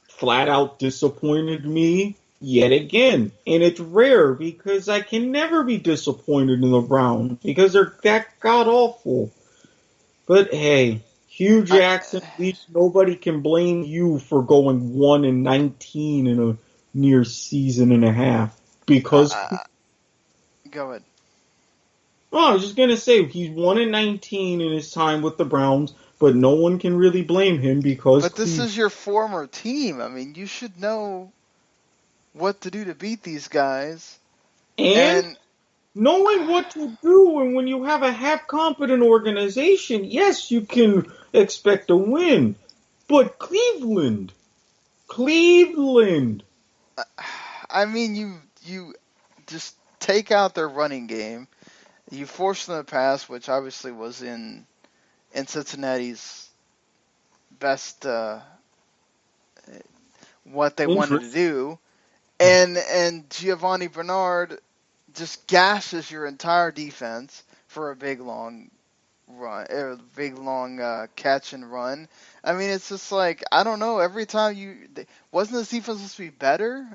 flat out disappointed me yet again. And it's rare because I can never be disappointed in the Browns because they're that god-awful. But hey, Hugh Jackson, at least nobody can blame you for going 1-19 in a near season and a half. Because... Go ahead. Oh, I was just going to say, he's 1-19 in his time with the Browns, but no one can really blame him because... But this is your former team. I mean, you should know what to do to beat these guys. And knowing what to do, and when you have a half-competent organization, yes, you can expect a win. But Cleveland. I mean, you just take out their running game. You force them to pass, which obviously was in Cincinnati's best, what they wanted to do. And Giovanni Bernard just gashes your entire defense for a big long catch and run. I mean, it's just like, I don't know. Every time wasn't this defense supposed to be better?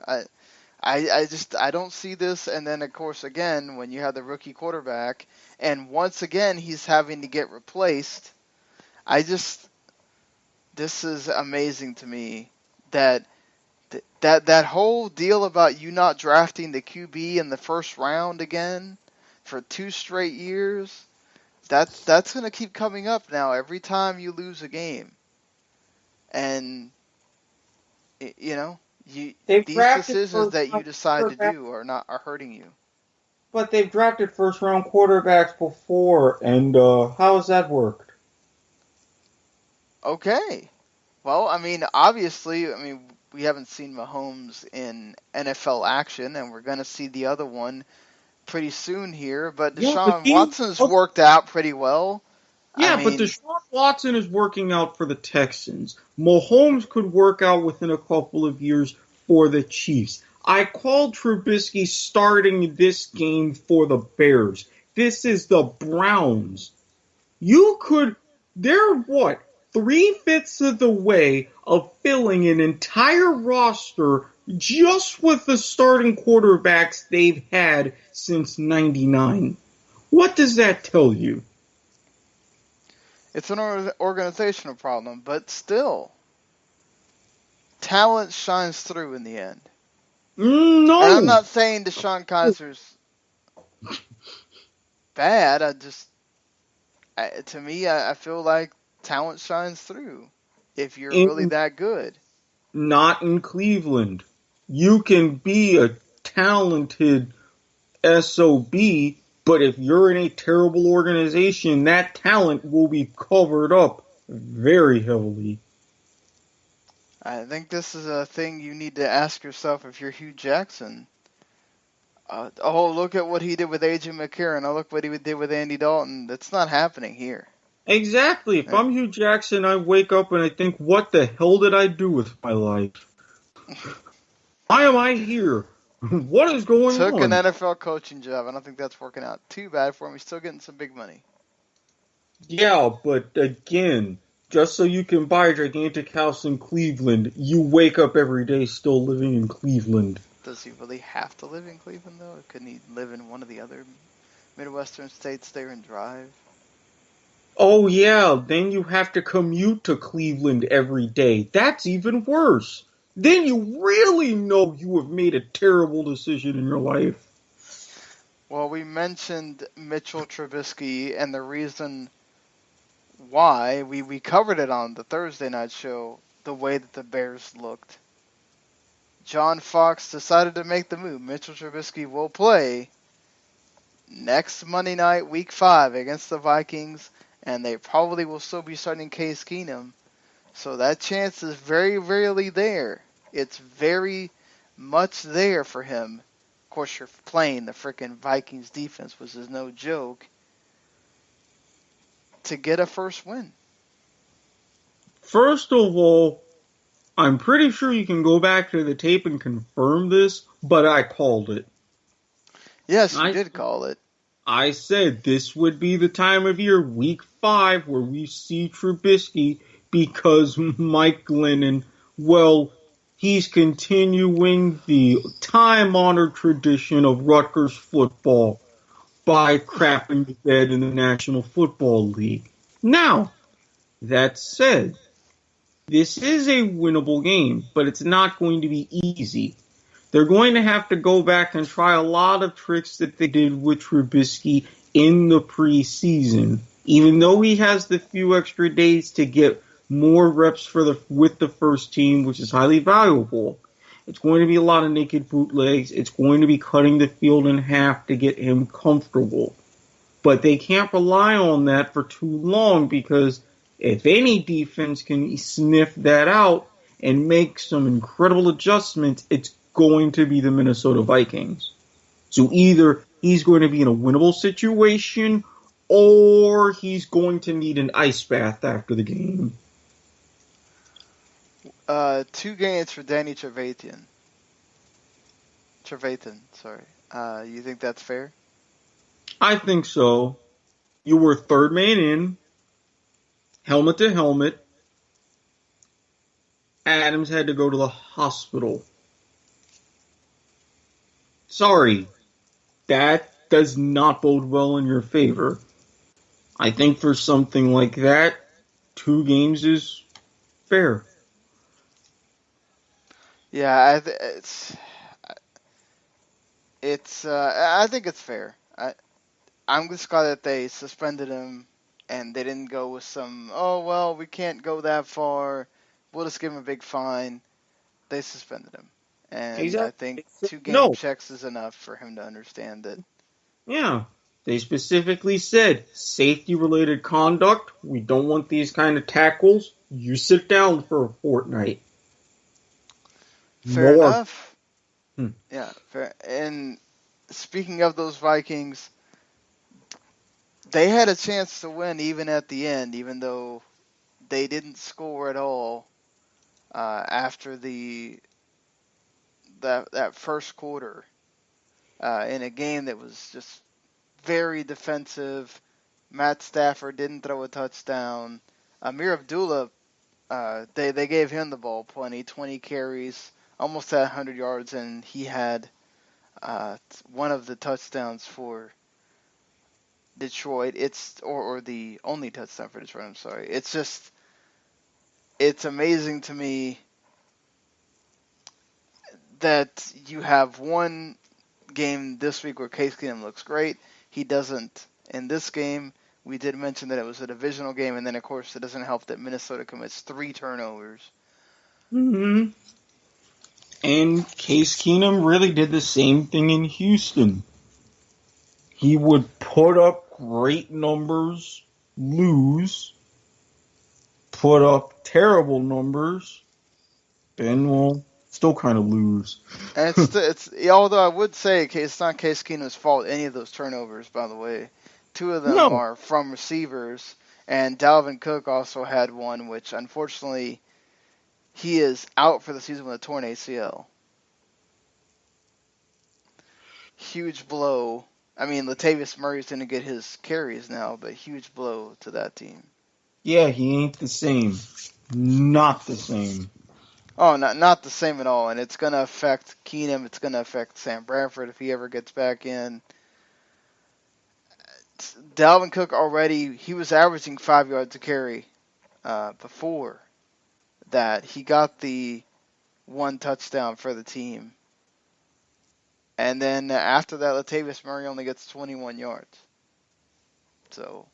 I don't see this. And then of course again, when you have the rookie quarterback, and once again he's having to get replaced. This is amazing to me that whole deal about you not drafting the QB in the first round again for 2 straight years. That's going to keep coming up now every time you lose a game. And these decisions that you decide to do are hurting you. But they've drafted first-round quarterbacks before, and how has that worked? Okay. Well, obviously, we haven't seen Mahomes in NFL action, and we're going to see the other one pretty soon here. But Yeah, but Deshaun Watson's worked out pretty well. but Deshaun Watson is working out for the Texans. Mahomes could work out within a couple of years for the Chiefs. I called Trubisky starting this game for the Bears. This is the Browns. They're what? 3/5 of the way of filling an entire roster just with the starting quarterbacks they've had since '99. What does that tell you? It's an organizational problem, but still, talent shines through in the end. No. And I'm not saying Deshaun Kaiser's bad. To me, I feel like talent shines through if you're really that good. Not in Cleveland. You can be a talented SOB, but if you're in a terrible organization, that talent will be covered up very heavily. I think this is a thing you need to ask yourself if you're Hugh Jackson. Look at what he did with A.J. McCarron. Look what he did with Andy Dalton. That's not happening here. Exactly. If I'm Hugh Jackson, I wake up and I think, what the hell did I do with my life? Why am I here? What is going on? Took an NFL coaching job. I don't think that's working out too bad for him. He's still getting some big money. Yeah, but again, just so you can buy a gigantic house in Cleveland, you wake up every day still living in Cleveland. Does he really have to live in Cleveland, though? Couldn't he live in one of the other Midwestern states there and drive? Oh, yeah, then you have to commute to Cleveland every day. That's even worse. Then you really know you have made a terrible decision in your life. Well, we mentioned Mitchell Trubisky, and the reason why, we covered it on the Thursday night show, the way that the Bears looked. John Fox decided to make the move. Mitchell Trubisky will play next Monday night, Week 5, against the Vikings, and they probably will still be starting Case Keenum. So that chance is very rarely there. It's very much there for him. Of course, you're playing the freaking Vikings defense, which is no joke, to get a first win. First of all, I'm pretty sure you can go back to the tape and confirm this, but I called it. Yes, you did call it. I said this would be the time of year, Week 5, where we see Trubisky, because Mike Glennon, well, he's continuing the time-honored tradition of Rutgers football by crapping the bed in the National Football League. Now, that said, this is a winnable game, but it's not going to be easy. They're going to have to go back and try a lot of tricks that they did with Trubisky in the preseason. Even though he has the few extra days to get more reps with the first team, which is highly valuable. It's going to be a lot of naked bootlegs. It's going to be cutting the field in half to get him comfortable. But they can't rely on that for too long, because if any defense can sniff that out and make some incredible adjustments, it's going to be the Minnesota Vikings. So either he's going to be in a winnable situation, or he's going to need an ice bath after the game. 2 games for Danny Trevathan. You think that's fair? I think so. You were third man in, helmet to helmet. Adams had to go to the hospital. Sorry, that does not bode well in your favor. I think for something like that, 2 games is fair. Yeah, I think it's fair. I'm just glad that they suspended him and they didn't go with some, we can't go that far, we'll just give him a big fine. They suspended him. And exactly. I think 2 game checks is enough for him to understand that Yeah. They specifically said safety-related conduct. We don't want these kind of tackles. You sit down for a fortnight. Fair More. enough. Yeah, fair. And speaking of those Vikings, they had a chance to win even at the end, even though they didn't score at all after that first quarter in a game that was just very defensive. Matt Stafford didn't throw a touchdown. Amir Abdullah, they gave him the ball plenty, 20 carries, almost at 100 yards, and he had one of the touchdowns for Detroit. Or the only touchdown for Detroit. I'm sorry. It's amazing to me that you have one game this week where Case Keenum looks great. He doesn't in this game. We did mention that it was a divisional game, and then of course it doesn't help that Minnesota commits 3 turnovers. Hmm. And Case Keenum really did the same thing in Houston. He would put up great numbers, lose, put up terrible numbers, and, well, still kind of lose. And it's although I would say it's not Case Keenum's fault any of those turnovers. By the way, 2 of them No. are from receivers, and Dalvin Cook also had one, which unfortunately he is out for the season with a torn ACL. Huge blow. I mean, Latavius Murray's going to get his carries now, but huge blow to that team. Yeah, he ain't the same. Not the same. Oh, not the same at all, and it's going to affect Keenum. It's going to affect Sam Bradford if he ever gets back in. Dalvin Cook already, he was averaging 5 yards a carry before that. He got the 1 touchdown for the team. And then after that, Latavius Murray only gets 21 yards. So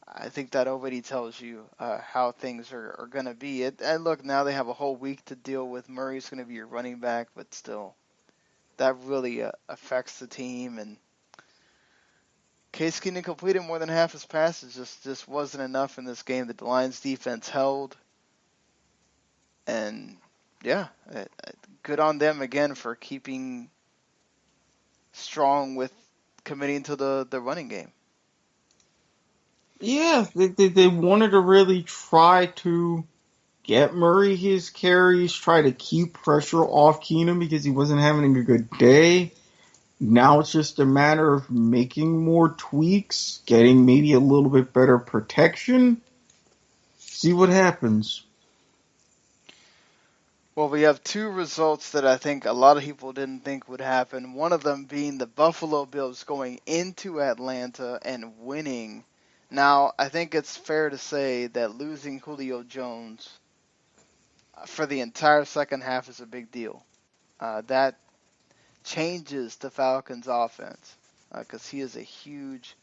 I think that already tells you how things are going to be. And look, now they have a whole week to deal with. Murray's going to be your running back, but still, that really affects the team. And Case Keenum completed more than half his passes. Just wasn't enough in this game that the Lions defense held. And yeah, good on them again for keeping strong with committing to the running game. Yeah, they wanted to really try to get Murray his carries, try to keep pressure off Keenum because he wasn't having a good day. Now it's just a matter of making more tweaks, getting maybe a little bit better protection. See what happens. Well, we have 2 results that I think a lot of people didn't think would happen. One of them being the Buffalo Bills going into Atlanta and winning. Now, I think it's fair to say that losing Julio Jones for the entire second half is a big deal. That changes the Falcons' offense because he is a huge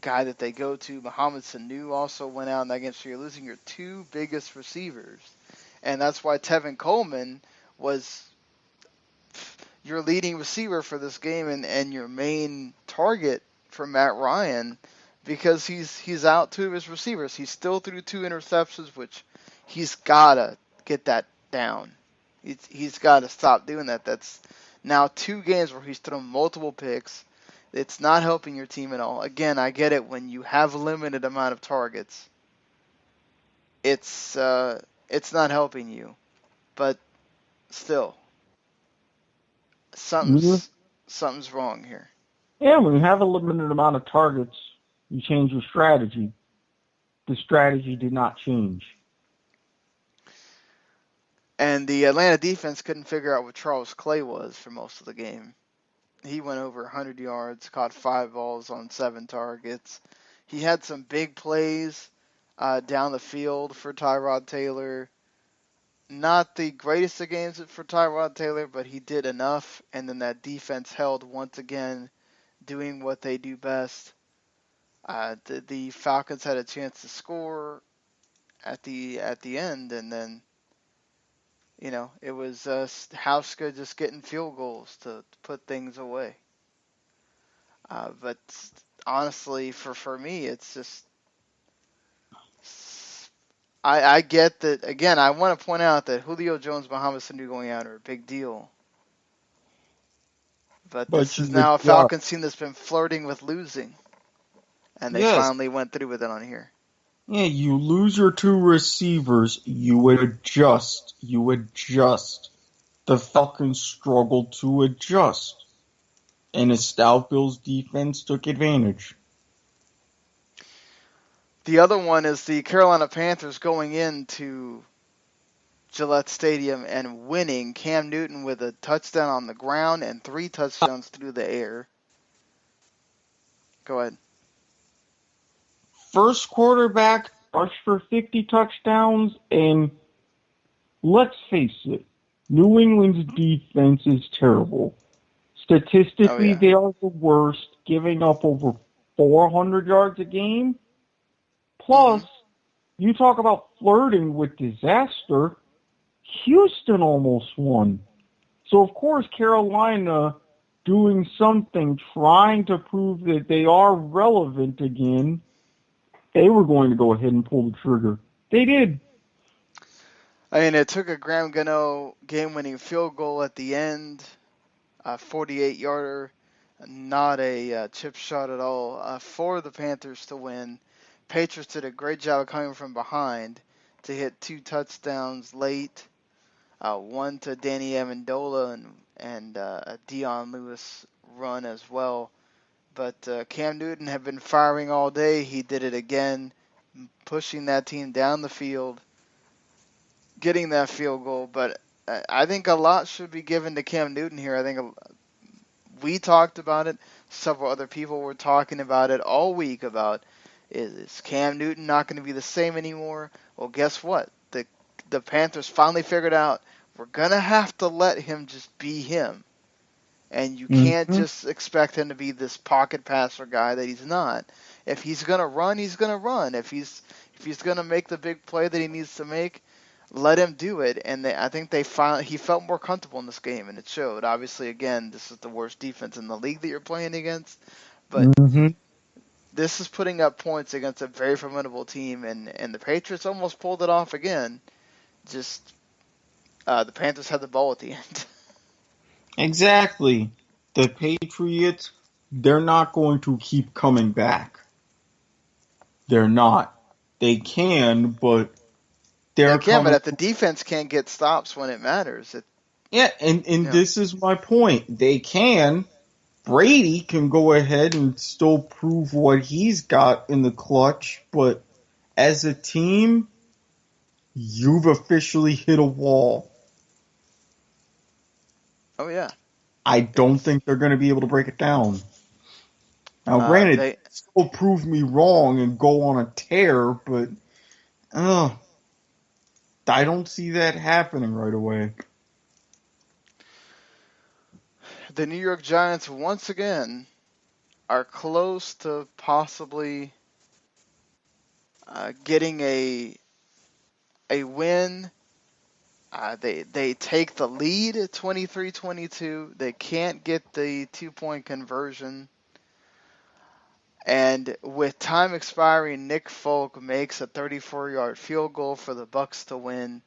guy that they go to. Mohamed Sanu also went out in that game, so you're losing your 2 biggest receivers. And that's why Tevin Coleman was your leading receiver for this game and your main target for Matt Ryan because he's out 2 of his receivers. He still threw 2 interceptions, which he's got to get that down. He's got to stop doing that. That's now 2 games where he's thrown multiple picks. It's not helping your team at all. Again, I get it when you have a limited amount of targets. It's not helping you, but still, something's wrong here. Yeah, when you have a limited amount of targets, you change your strategy. The strategy did not change. And the Atlanta defense couldn't figure out what Charles Clay was for most of the game. He went over 100 yards, caught 5 balls on 7 targets. He had some big plays down the field for Tyrod Taylor. Not the greatest of games for Tyrod Taylor, but he did enough. And then that defense held once again, doing what they do best. The Falcons had a chance to score at the end, and then it was Hauska just getting field goals to put things away. But honestly, for me, it's just I get that. Again, I want to point out that Julio Jones, Mohamed Sanu going out are a big deal. But But this you is would now a just, Falcons team that's been flirting with losing, and they yes, finally went through with it on here. yeah, you lose your two receivers, you would adjust. You adjust. The Falcons struggled to adjust. And a stout Bills defense took advantage. The other one is the Carolina Panthers going into Gillette Stadium and winning. Cam Newton with a touchdown on the ground and 3 touchdowns through the air. Go ahead. First quarterback rushed for 50 touchdowns, and let's face it, New England's defense is terrible. Statistically, Oh, yeah. they are the worst, giving up over 400 yards a game. Plus, you talk about flirting with disaster, Houston almost won. So, of course, Carolina doing something, trying to prove that they are relevant again, they were going to go ahead and pull the trigger. They did. I mean, it took a Graham Gano game-winning field goal at the end, a 48-yarder, not a chip shot at all, for the Panthers to win. Patriots did a great job of coming from behind to hit 2 touchdowns late, one to Danny Amendola and a Dion Lewis run as well. But Cam Newton had been firing all day. He did it again, pushing that team down the field, getting that field goal. But I think a lot should be given to Cam Newton here. I think we talked about it. Several other people were talking about it all week about, is Cam Newton not going to be the same anymore? Well, guess what? The Panthers finally figured out we're going to have to let him just be him. And you can't just expect him to be this pocket passer guy that he's not. If he's going to run, he's going to run. If he's going to make the big play that he needs to make, let him do it. And I think he felt more comfortable in this game, and it showed. Obviously, again, this is the worst defense in the league that you're playing against. But this is putting up points against a very formidable team, and the Patriots almost pulled it off again. Just the Panthers had the ball at the end. Exactly. The Patriots, they're not going to keep coming back. They're not. They can, but They can, but if the defense can't get stops when it matters. This is my point. They can. Brady can go ahead and still prove what he's got in the clutch, but as a team, you've officially hit a wall. Oh, yeah. I don't think they're going to be able to break it down. Now, granted, they still prove me wrong and go on a tear, but I don't see that happening right away. The New York Giants, once again, are close to possibly getting a win. They take the lead at 23-22. They can't get the 2-point conversion. And with time expiring, Nick Folk makes a 34-yard field goal for the Bucs to win.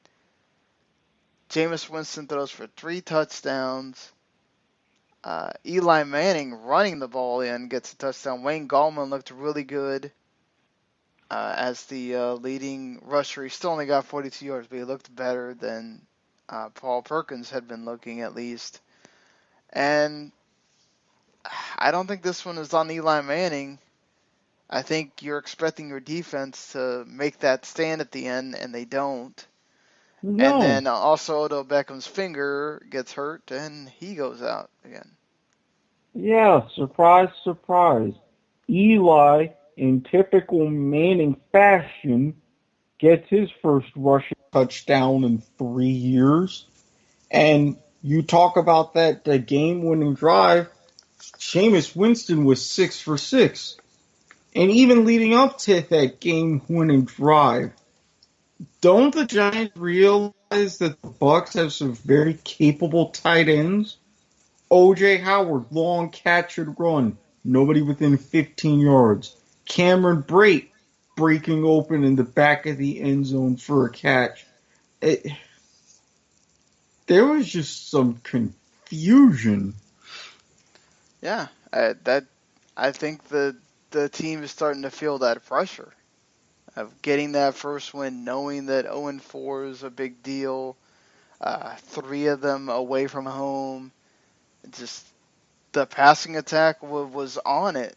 Jameis Winston throws for 3 touchdowns. Eli Manning running the ball in gets a touchdown. Wayne Gallman looked really good as the leading rusher. He still only got 42 yards, but he looked better than Paul Perkins had been looking, at least. And I don't think this one is on Eli Manning. I think you're expecting your defense to make that stand at the end, and they don't. No. And then also Odell Beckham's finger gets hurt, and he goes out again. Yeah, surprise, surprise. Eli, in typical Manning fashion, gets his first rushing touchdown in 3 years. And you talk about the game-winning drive, Jameis Winston was 6 for 6. And even leading up to that game-winning drive, don't the Giants realize that the Bucs have some very capable tight ends? O.J. Howard, long catch and run. Nobody within 15 yards. Cameron Brate breaking open in the back of the end zone for a catch. There was just some confusion. Yeah, I think the team is starting to feel that pressure of getting that first win, knowing that 0-4 is a big deal. 3 of them away from home. Just the passing attack was on it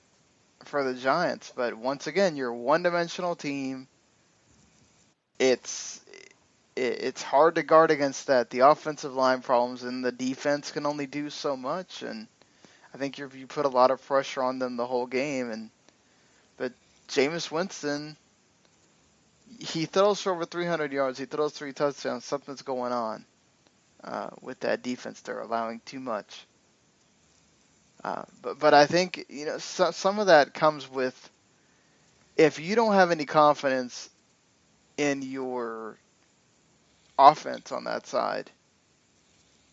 for the Giants, but once again, you're a one-dimensional team. It's hard to guard against that. The offensive line problems and the defense can only do so much, and I think you put a lot of pressure on them the whole game. But Jameis Winston, he throws for over 300 yards. He throws 3 touchdowns. Something's going on with that defense. They're allowing too much. But I think some of that comes with, if you don't have any confidence in your offense on that side,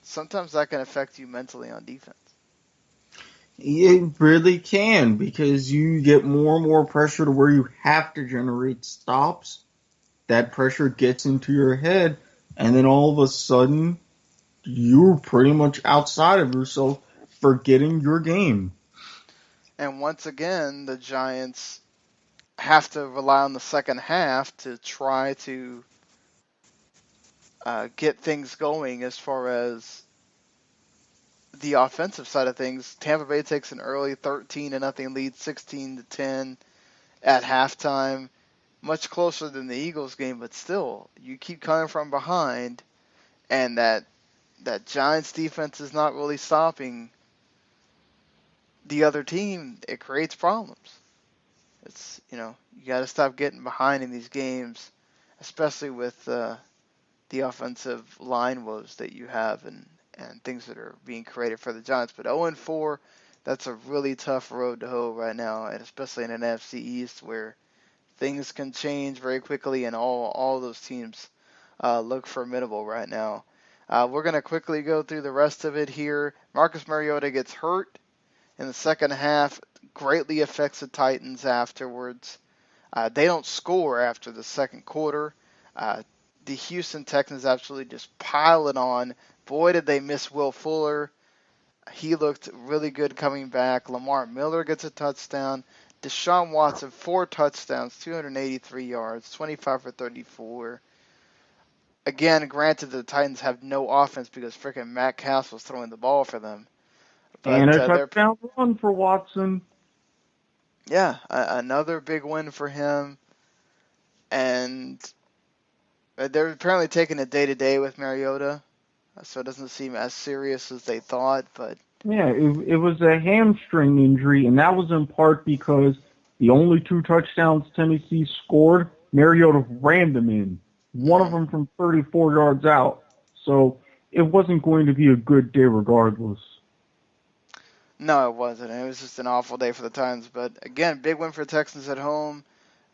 sometimes that can affect you mentally on defense. It really can, because you get more and more pressure to where you have to generate stops. That pressure gets into your head, and then all of a sudden, you're pretty much outside of yourself, forgetting your game. And once again, the Giants have to rely on the second half to try to get things going as far as the offensive side of things. Tampa Bay takes an early 13-0 lead, 16-10 at halftime. Much closer than the Eagles game, but still, you keep coming from behind, and that Giants defense is not really stopping the other team. It creates problems. It's, you got to stop getting behind in these games, especially with the offensive line woes that you have and things that are being created for the Giants. But 0-4, that's a really tough road to hoe right now, and especially in an NFC East where things can change very quickly, and all those teams look formidable right now. We're going to quickly go through the rest of it here. Marcus Mariota gets hurt in the second half, greatly affects the Titans afterwards. They don't score after the second quarter. The Houston Texans absolutely just pile it on. Boy, did they miss Will Fuller. He looked really good coming back. Lamar Miller gets a touchdown. Deshaun Watson, 4 touchdowns, 283 yards, 25 for 34. Again, granted, the Titans have no offense because frickin' Matt Castle's throwing the ball for them. But, and a touchdown run for Watson. Yeah, another big win for him. And they're apparently taking it day-to-day with Mariota, so it doesn't seem as serious as they thought, but... Yeah, it was a hamstring injury, and that was in part because the only 2 touchdowns Tennessee scored, Mariota ran them in. One of them from 34 yards out. So it wasn't going to be a good day regardless. No, it wasn't. It was just an awful day for the Titans. But again, big win for the Texans at home.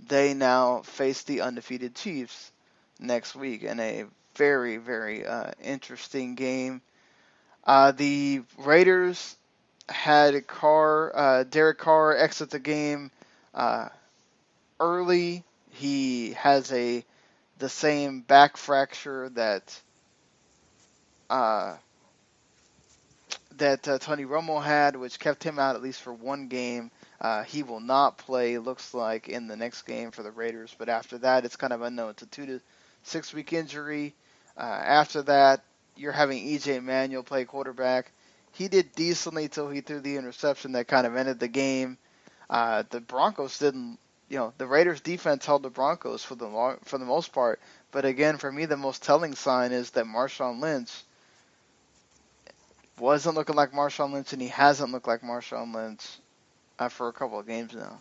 They now face the undefeated Chiefs next week in a very, very interesting game. The Raiders had Derek Carr exit the game early. He has the same back fracture that Tony Romo had, which kept him out at least for one game. He will not play, looks like, in the next game for the Raiders. But after that, it's kind of unknown. It's a 2 to 6 week injury. After that, you're having E.J. Manuel play quarterback. He did decently till he threw the interception that kind of ended the game. The Broncos didn't, the Raiders defense held the Broncos for the most part. But again, for me, the most telling sign is that Marshawn Lynch wasn't looking like Marshawn Lynch, and he hasn't looked like Marshawn Lynch for a couple of games now.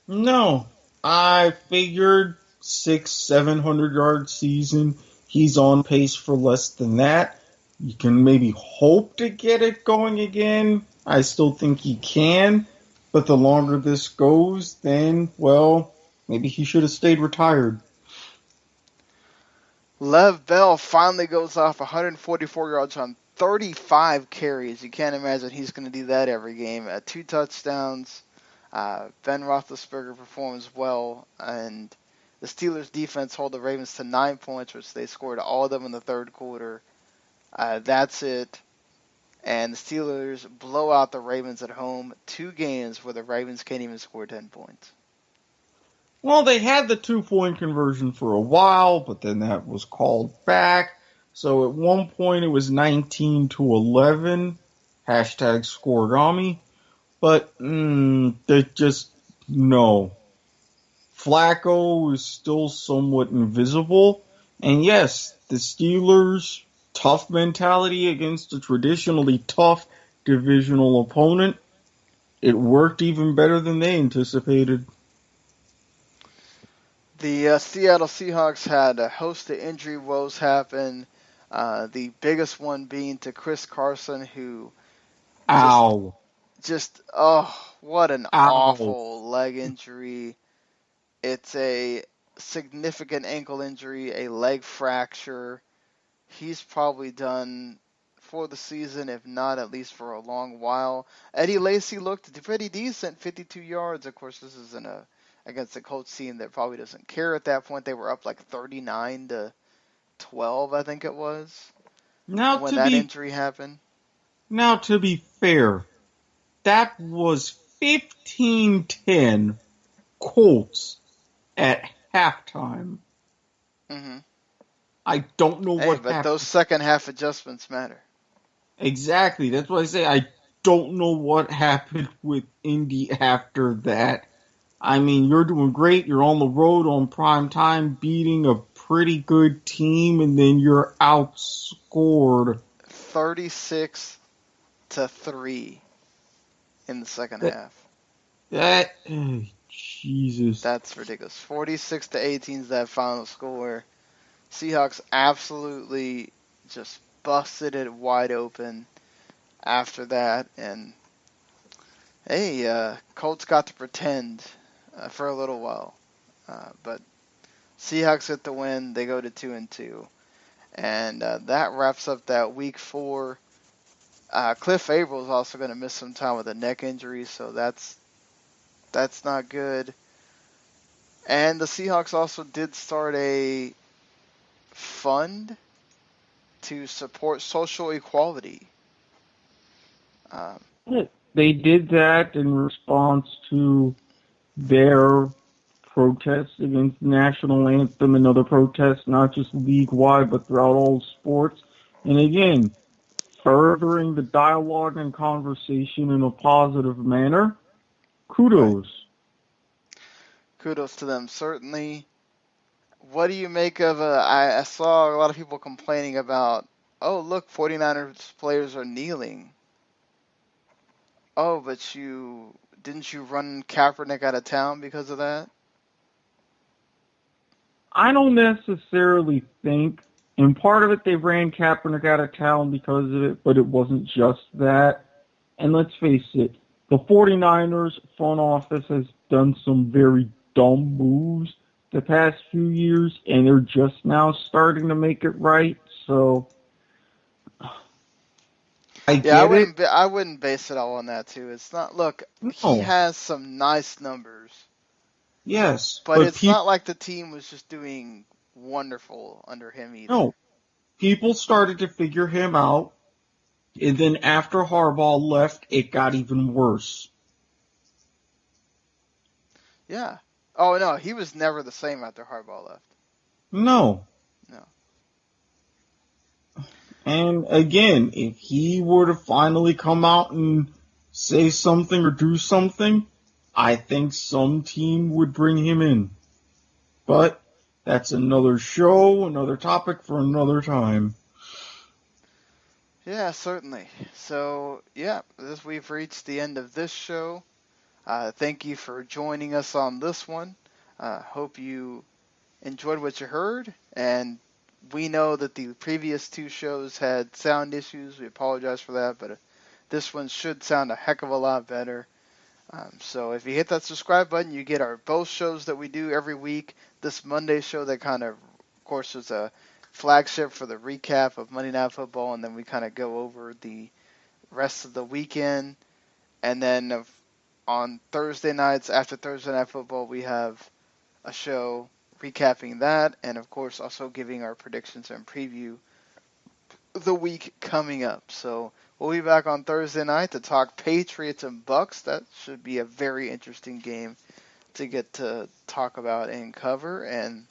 No, I figured 600-700 yard season. He's on pace for less than that. You can maybe hope to get it going again. I still think he can. But the longer this goes, then, well, maybe he should have stayed retired. Lev Bell finally goes off 144 yards on 35 carries. You can't imagine he's going to do that every game. 2 touchdowns. Ben Roethlisberger performs well, and the Steelers' defense hold the Ravens to 9 points, which they scored all of them in the third quarter. That's it. And the Steelers blow out the Ravens at home. 2 games where the Ravens can't even score 10 points. Well, they had the 2-point conversion for a while, but then that was called back. So at one point it was 19-11. Hashtag scoregami. But they just, no. Flacco is still somewhat invisible. And yes, the Steelers' tough mentality against a traditionally tough divisional opponent, it worked even better than they anticipated. The Seattle Seahawks had a host of injury woes happen. The biggest one being to Chris Carson, who what an awful leg injury. It's a significant ankle injury, a leg fracture. He's probably done for the season, if not at least for a long while. Eddie Lacy looked pretty decent, 52 yards. Of course, this is against a Colts team that probably doesn't care at that point. They were up like 39-12, I think it was, when that injury happened. Now, to be fair, that was 15-10 Colts at halftime. Mm-hmm. I don't know what happened. But those second half adjustments matter. Exactly. That's what I say. I don't know what happened with Indy after that. I mean, you're doing great. You're on the road on prime time, beating a pretty good team, and then you're outscored 36-3 in the second half. Jesus. That's ridiculous. 46-18 is that final score. Seahawks absolutely just busted it wide open after that, and Colts got to pretend for a little while, but Seahawks get the win. They go to 2-2, and that wraps up that Week 4. Cliff Averill is also going to miss some time with a neck injury, so that's not good. And the Seahawks also did start a fund to support social equality. They did that in response to their protests against the national anthem and other protests, not just league-wide, but throughout all sports. And again, furthering the dialogue and conversation in a positive manner. Kudos. Right. Kudos to them, certainly. What do you make of I saw a lot of people complaining about, oh, look, 49ers players are kneeling. Oh, but didn't you run Kaepernick out of town because of that? I don't necessarily think, and part of it they ran Kaepernick out of town because of it, but it wasn't just that. And let's face it, the 49ers front office has done some very dumb moves the past few years, and they're just now starting to make it right. So I wouldn't base it all on that too. It's not. Look, he has some nice numbers. Yes, but it's not like the team was just doing wonderful under him either. No, people started to figure him out, and then after Harbaugh left, it got even worse. Yeah. Oh, no, he was never the same after Harbaugh left. No. And again, if he were to finally come out and say something or do something, I think some team would bring him in. But that's another show, another topic for another time. Yeah, certainly. So, we've reached the end of this show. Thank you for joining us on this one. Hope you enjoyed what you heard, and we know that the previous 2 shows had sound issues. We apologize for that, but this one should sound a heck of a lot better. So if you hit that subscribe button, you get both shows that we do every week. This Monday show that of course, was a flagship for the recap of Monday Night Football, and then we kind of go over the rest of the weekend. And then on Thursday nights, after Thursday Night Football, we have a show recapping that, and of course also giving our predictions and preview the week coming up. So we'll be back on Thursday night to talk Patriots and Bucks. That should be a very interesting game to get to talk about and cover. And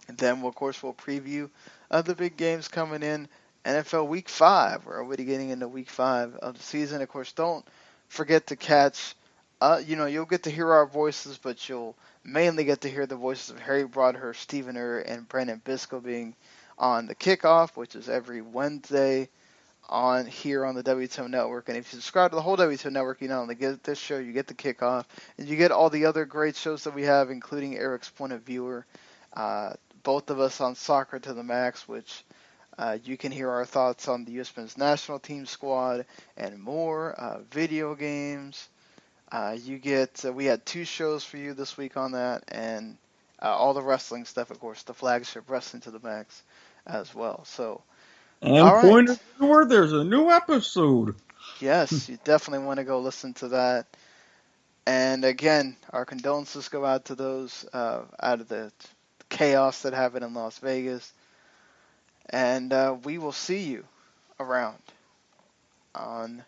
then, of course, we'll preview the big games coming in NFL Week 5. We're already getting into Week 5 of the season. Of course, don't forget to catch, you'll get to hear our voices, but you'll mainly get to hear the voices of Harry Broadhurst, Stephen Err, and Brandon Biscoe being on the kickoff, which is every Wednesday here on the WTO Network. And if you subscribe to the whole WTO Network, you not only get this show, you get the kickoff, and you get all the other great shows that we have, including Eric's Point of Viewer, both of us on Soccer to the Max, which you can hear our thoughts on the U.S. Men's National Team squad and more, video games. We had 2 shows for you this week on that, and all the wrestling stuff, of course, the flagship Wrestling to the Max as well. So, and point of viewer, there's a new episode. Yes, you definitely want to go listen to that. And again, our condolences go out to those out of the chaos that happened in Las Vegas. And we will see you around on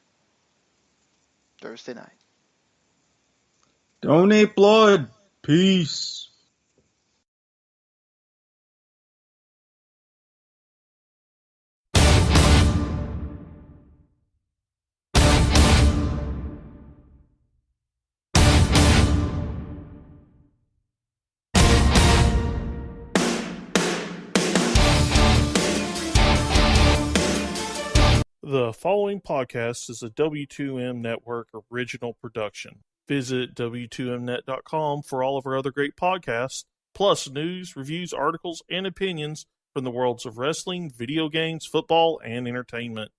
Thursday night. Donate blood. Peace. The following podcast is a W2M Network original production. Visit W2Mnet.com for all of our other great podcasts, plus news, reviews, articles, and opinions from the worlds of wrestling, video games, football, and entertainment.